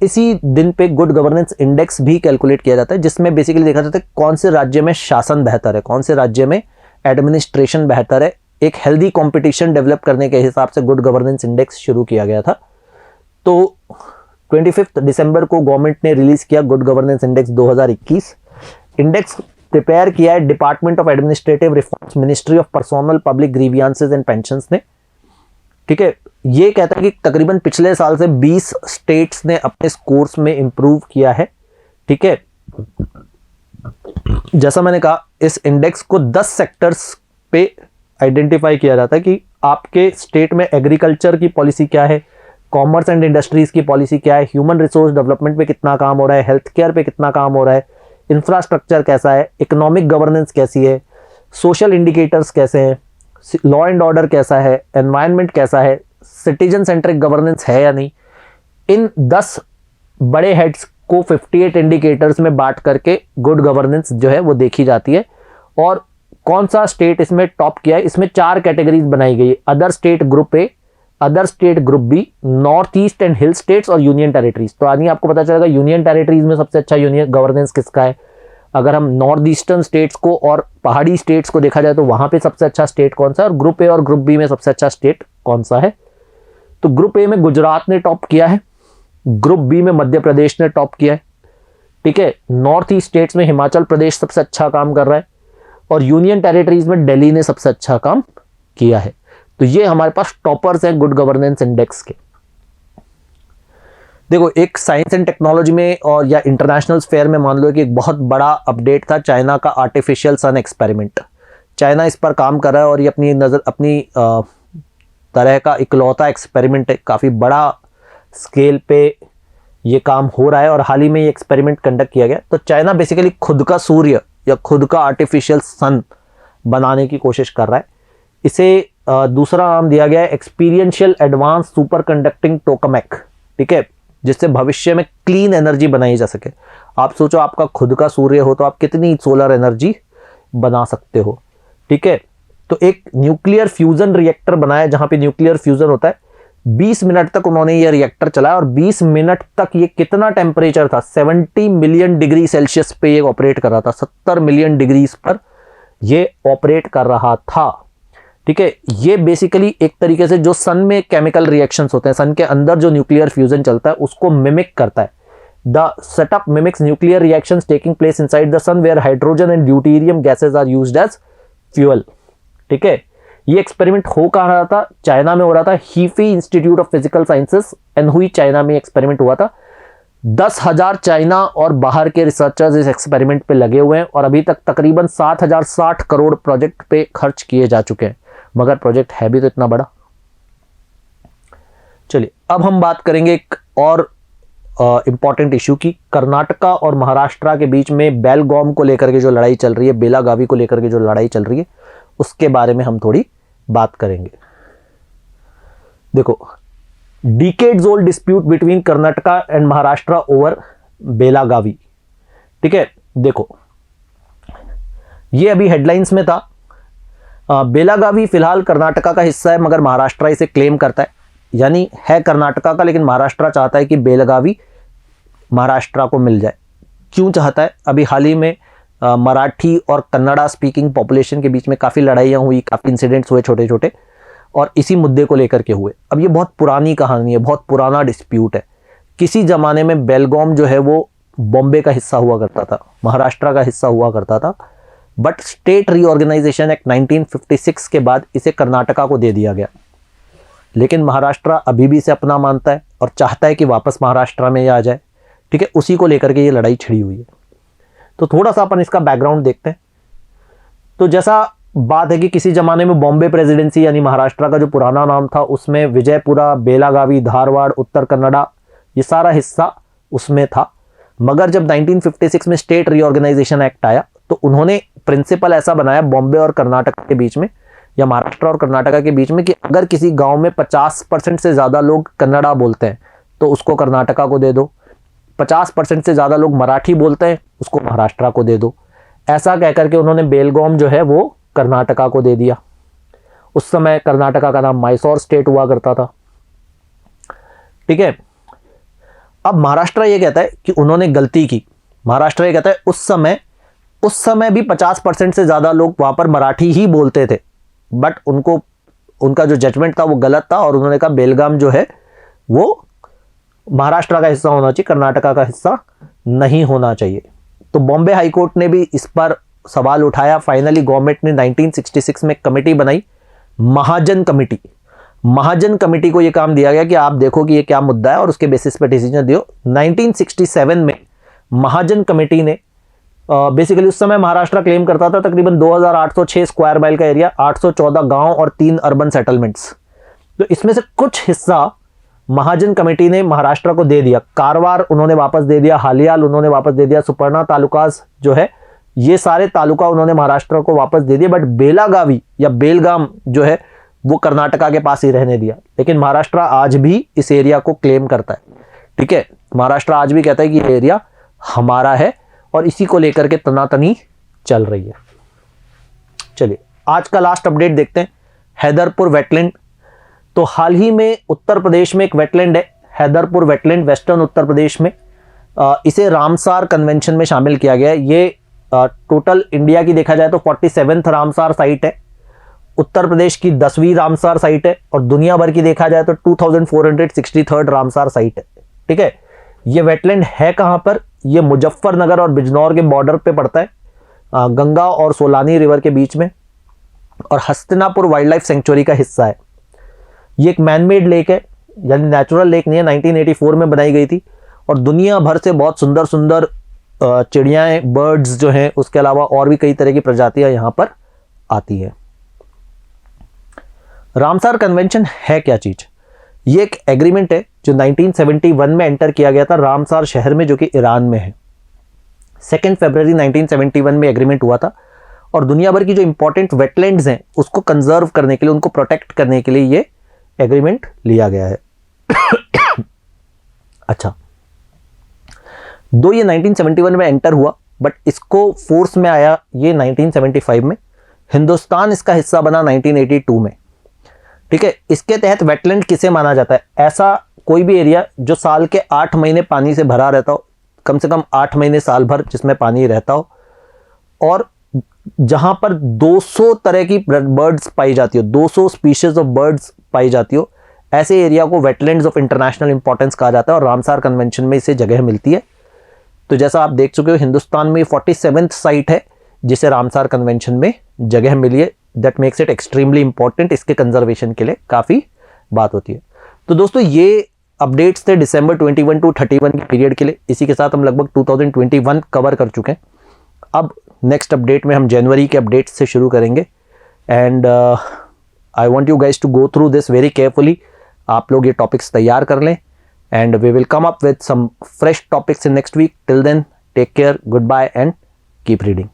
इसी दिन पे गुड गवर्नेंस इंडेक्स भी कैलकुलेट किया जाता है, जिसमें बेसिकली देखा जाता है कौन से राज्य में शासन बेहतर है, कौन से राज्य में एडमिनिस्ट्रेशन बेहतर है। एक हेल्दी कंपटीशन डेवलप करने के हिसाब से गुड गवर्नेंस इंडेक्स शुरू किया गया था। तो 25 दिसंबर को गवर्नमेंट ने रिलीज किया good governance index 2021। Index prepare किया है department of administrative reforms, ministry of personnel public grievances and pensions ने। ठीक है, ये कहता है कि तकरीबन पिछले साल से 20 स्टेट्स ने अपने स्कोर्स में इंप्रूव किया है। ठीक है, जैसा मैंने कहा इस इंडेक्स को 10 सेक्टर्स पे आइडेंटिफाई किया जाता है कि आपके स्टेट में एग्रीकल्चर की पॉलिसी क्या है, कॉमर्स एंड इंडस्ट्रीज की पॉलिसी क्या है, ह्यूमन रिसोर्स डेवलपमेंट पे कितना काम हो रहा है, हेल्थ केयर पे कितना काम हो रहा है, इंफ्रास्ट्रक्चर कैसा है, इकोनॉमिक गवर्नेंस कैसी है, सोशल इंडिकेटर्स कैसे हैं, लॉ एंड ऑर्डर कैसा है, एनवायरनमेंट कैसा है, सिटीजन सेंट्रिक गवर्नेंस है या नहीं। इन 10 बड़े हेड्स को 58 इंडिकेटर्स में बांट करके गुड गवर्नेंस जो है वो देखी जाती है। और कौन सा स्टेट इसमें टॉप किया है, इसमें 4 कैटेगरीज बनाई गई है। Other state group A, other state group B, north east and hill states और यूनियन टेरिटरीज। तो आदमी आपको पता चलेगा यूनियन टेरिटरीज में सबसे अच्छा यूनियन गवर्नेंस किसका है। अगर हम नॉर्थ ईस्टर्न स्टेट्स को और पहाड़ी स्टेट्स को देखा जाए तो वहां पे सबसे अच्छा स्टेट कौन सा है, और ग्रुप ए और ग्रुप बी में सबसे अच्छा स्टेट कौन सा है। तो ग्रुप ए में गुजरात ने टॉप किया है, ग्रुप बी में मध्य प्रदेश ने टॉप किया है। ठीक है, नॉर्थ ईस्ट स्टेट्स में हिमाचल प्रदेश सबसे अच्छा काम कर रहा है और यूनियन टेरिटरीज में दिल्ली ने सबसे अच्छा काम किया है। तो ये हमारे पास टॉपर्स हैं गुड गवर्नेंस इंडेक्स के। देखो, एक साइंस एंड टेक्नोलॉजी में और या इंटरनेशनल स्फेयर में मान लो कि एक बहुत बड़ा अपडेट था चाइना का आर्टिफिशियल सन एक्सपेरिमेंट। चाइना इस पर काम कर रहा है और ये अपनी तरह का इकलौता एक्सपेरिमेंट है, काफ़ी बड़ा स्केल पे ये काम हो रहा है और हाल ही में ये एक्सपेरिमेंट कंडक्ट किया गया। तो चाइना बेसिकली खुद का सूर्य या खुद का आर्टिफिशियल सन बनाने की कोशिश कर रहा है। इसे दूसरा नाम दिया गया है एक्सपीरियंशियल एडवांस सुपर कंडक्टिंग टोकामेक। ठीक है, जिससे भविष्य में क्लीन एनर्जी बनाई जा सके। आप सोचो आपका खुद का सूर्य हो तो आप कितनी सोलर एनर्जी बना सकते हो। ठीक है, तो एक न्यूक्लियर फ्यूजन रिएक्टर बनाया जहां पे न्यूक्लियर फ्यूजन होता है। 20 मिनट तक उन्होंने ये रिएक्टर चलाया और 20 मिनट तक ये कितना टेम्परेचर था, 70 मिलियन डिग्री सेल्सियस पे ये ऑपरेट कर रहा था। 70 मिलियन डिग्रीज पर ये ऑपरेट कर रहा था। ठीक है, ये बेसिकली एक तरीके से जो सन में केमिकल रिएक्शंस होते हैं, सन के अंदर जो न्यूक्लियर फ्यूजन चलता है उसको मिमिक करता है। The setup mimics nuclear reactions taking place inside the sun where hydrogen and deuterium gases are used as fuel. ठीक है, ये एक्सपेरिमेंट हो कहाँ रहा था, चाइना में हो रहा था। Hefei institute of physical sciences Anhui China में एक्सपेरिमेंट हुआ था। 10,000 चाइना और बाहर के रिसर्चर्स इस एक्सपेरिमेंट पे लगे हुए हैं और अभी तक तकरीबन 7,060 करोड़ प्रोजेक्ट पे खर्च किए जा चुके हैं। मगर प्रोजेक्ट है भी तो इतना बड़ा। चलिए अब हम बात करेंगे एक और इंपॉर्टेंट इशू की। कर्नाटका और महाराष्ट्र के बीच में बेलगाम को लेकर के जो लड़ाई चल रही है, बेलागावी को लेकर के जो लड़ाई चल रही है, उसके बारे में हम थोड़ी बात करेंगे। देखो, decades old dispute between Karnataka and Maharashtra over Belagavi. ठीक है, देखो ये अभी हेडलाइंस में था। बेलागावी फिलहाल कर्नाटका का हिस्सा है मगर महाराष्ट्र इसे क्लेम करता है, यानी है कर्नाटका का लेकिन महाराष्ट्र चाहता है कि बेलागावी महाराष्ट्र को मिल जाए। क्यों चाहता है? अभी हाल ही में मराठी और कन्नड़ा स्पीकिंग पॉपुलेशन के बीच में काफ़ी लड़ाइयाँ हुई, काफ़ी इंसिडेंट्स हुए छोटे छोटे, और इसी मुद्दे को लेकर के हुए। अब ये बहुत पुरानी कहानी है, बहुत पुराना डिस्प्यूट है। किसी ज़माने में बेलगाम जो है वो बॉम्बे का हिस्सा हुआ करता था, महाराष्ट्र का हिस्सा हुआ करता था, बट स्टेट रीऑर्गेनाइजेशन एक्ट 1956 के बाद इसे कर्नाटका को दे दिया गया। लेकिन महाराष्ट्र अभी भी इसे अपना मानता है और चाहता है कि वापस महाराष्ट्र में ये आ जाए। ठीक है, उसी को लेकर के ये लड़ाई छिड़ी हुई है। तो थोड़ा सा अपन इसका बैकग्राउंड देखते हैं। तो जैसा बात है कि किसी ज़माने में बॉम्बे प्रेसिडेंसी यानी महाराष्ट्र का जो पुराना नाम था उसमें विजयपुरा, बेलागावी, धारवाड़, उत्तर कन्नड़ा ये सारा हिस्सा उसमें था। मगर जब 1956 में स्टेट रीऑर्गेनाइजेशन एक्ट आया तो उन्होंने प्रिंसिपल ऐसा बनाया बॉम्बे और कर्नाटक के बीच में या महाराष्ट्र और कर्नाटका के बीच में कि अगर किसी गांव में 50% से ज़्यादा लोग कन्नड़ा बोलते हैं तो उसको कर्नाटका को दे दो, 50% से ज़्यादा लोग मराठी बोलते हैं उसको महाराष्ट्र को दे दो। ऐसा कह करके उन्होंने बेलगाम जो है वो कर्नाटका को दे दिया। उस समय कर्नाटका का नाम मैसूर स्टेट हुआ करता था। ठीक है, अब महाराष्ट्र ये कहता है कि उन्होंने गलती की। महाराष्ट्र ये कहता है उस समय भी 50% से ज़्यादा लोग वहाँ पर मराठी ही बोलते थे, बट उनका जो जजमेंट था वो गलत था और उन्होंने कहा बेलगाम जो है वो महाराष्ट्र का हिस्सा होना चाहिए, कर्नाटका का हिस्सा नहीं होना चाहिए। तो बॉम्बे हाई कोर्ट ने भी इस पर सवाल उठाया। फाइनली गवर्नमेंट ने 1966 में कमेटी बनाई, महाजन कमेटी। महाजन कमेटी को यह काम दिया गया कि आप देखो कि ये क्या मुद्दा है और उसके बेसिस पे डिसीजन दियो। 1967 में महाजन कमेटी ने बेसिकली उस समय महाराष्ट्र क्लेम करता था तकरीबन 2806 स्क्वायर माइल का एरिया, 814 गांव और 3 अर्बन सेटलमेंट्स। तो इसमें से कुछ हिस्सा महाजन कमेटी ने महाराष्ट्र को दे दिया। कारवार उन्होंने वापस दे दिया, हालियाल उन्होंने वापस दे दिया, सुपर्णा तालुकास जो है ये सारे तालुका उन्होंने महाराष्ट्र को वापस दे दिए। बट बेलागावी या बेलगाम जो है वो कर्नाटका के पास ही रहने दिया। लेकिन महाराष्ट्र आज भी इस एरिया को क्लेम करता है। ठीक है, महाराष्ट्र आज भी कहता है कि ये एरिया हमारा है और इसी को लेकर के तनातनी चल रही है। चलिए आज का लास्ट अपडेट देखते हैं, हैदरपुर वेटलैंड। तो हाल ही में उत्तर प्रदेश में एक वेटलैंड है, हैदरपुर वेटलैंड, वेस्टर्न उत्तर प्रदेश में। इसे रामसार कन्वेंशन में शामिल किया गया है। ये टोटल इंडिया की देखा जाए तो 47th रामसार साइट है, उत्तर प्रदेश की 10वीं रामसार साइट है और दुनिया भर की देखा जाए तो 2463 रामसार साइट है। ठीक है, ये वेटलैंड है कहाँ पर? ये मुजफ्फरनगर और बिजनौर के बॉर्डर पे पड़ता है, गंगा और सोलानी रिवर के बीच में, और हस्तिनापुर वाइल्ड लाइफ सेंचुरी का हिस्सा है। ये एक मैनमेड लेक है, यानी नेचुरल लेक नहीं है, 1984 में बनाई गई थी और दुनिया भर से बहुत सुंदर सुंदर चिड़ियाएँ, बर्ड्स जो हैं, उसके अलावा और भी कई तरह की प्रजातियां यहाँ पर आती है। रामसार कन्वेंशन है क्या चीज़? ये एक एग्रीमेंट है जो 1971 में एंटर किया गया था रामसार शहर में, जो कि ईरान में है। 2 फरवरी 1971 में एग्रीमेंट हुआ था और दुनिया भर की जो इंपॉर्टेंट वेटलैंड्स हैं उसको कंजर्व करने के लिए, उनको प्रोटेक्ट करने के लिए ये एग्रीमेंट लिया गया है। अच्छा, दो ये 1971 में एंटर हुआ, बट इसको फोर्स में आया ये 1975 में। हिंदुस्तान इसका हिस्सा बना 1982 में। ठीक है, इसके तहत वेटलैंड किसे माना जाता है? ऐसा कोई भी एरिया जो साल के 8 महीने पानी से भरा रहता हो, कम से कम 8 महीने साल भर जिसमें पानी रहता हो, और जहां पर 200 तरह की बर्ड्स पाई जाती हो, 200 स्पीशीज ऑफ बर्ड्स पाई जाती हो, ऐसे एरिया को वेटलैंड्स ऑफ इंटरनेशनल इंपॉर्टेंस कहा जाता है और रामसार कन्वेंशन में इसे जगह मिलती है। तो जैसा आप देख चुके हो, हिंदुस्तान में 47th साइट है जिसे रामसार कन्वेंशन में जगह मिली है। That makes it extremely important. इसके कंजर्वेशन के लिए काफ़ी बात होती है। तो दोस्तों ये अपडेट्स थे दिसंबर 21 to 31 के पीरियड के लिए। इसी के साथ हम लगभग 2021 कवर कर चुके हैं। अब नेक्स्ट अपडेट में हम जनवरी के अपडेट्स से शुरू करेंगे and I want you guys to go through this very carefully. आप लोग ये टॉपिक्स तैयार कर लें and we will come up with some fresh topics in next week. Till then take care, goodbye and keep reading.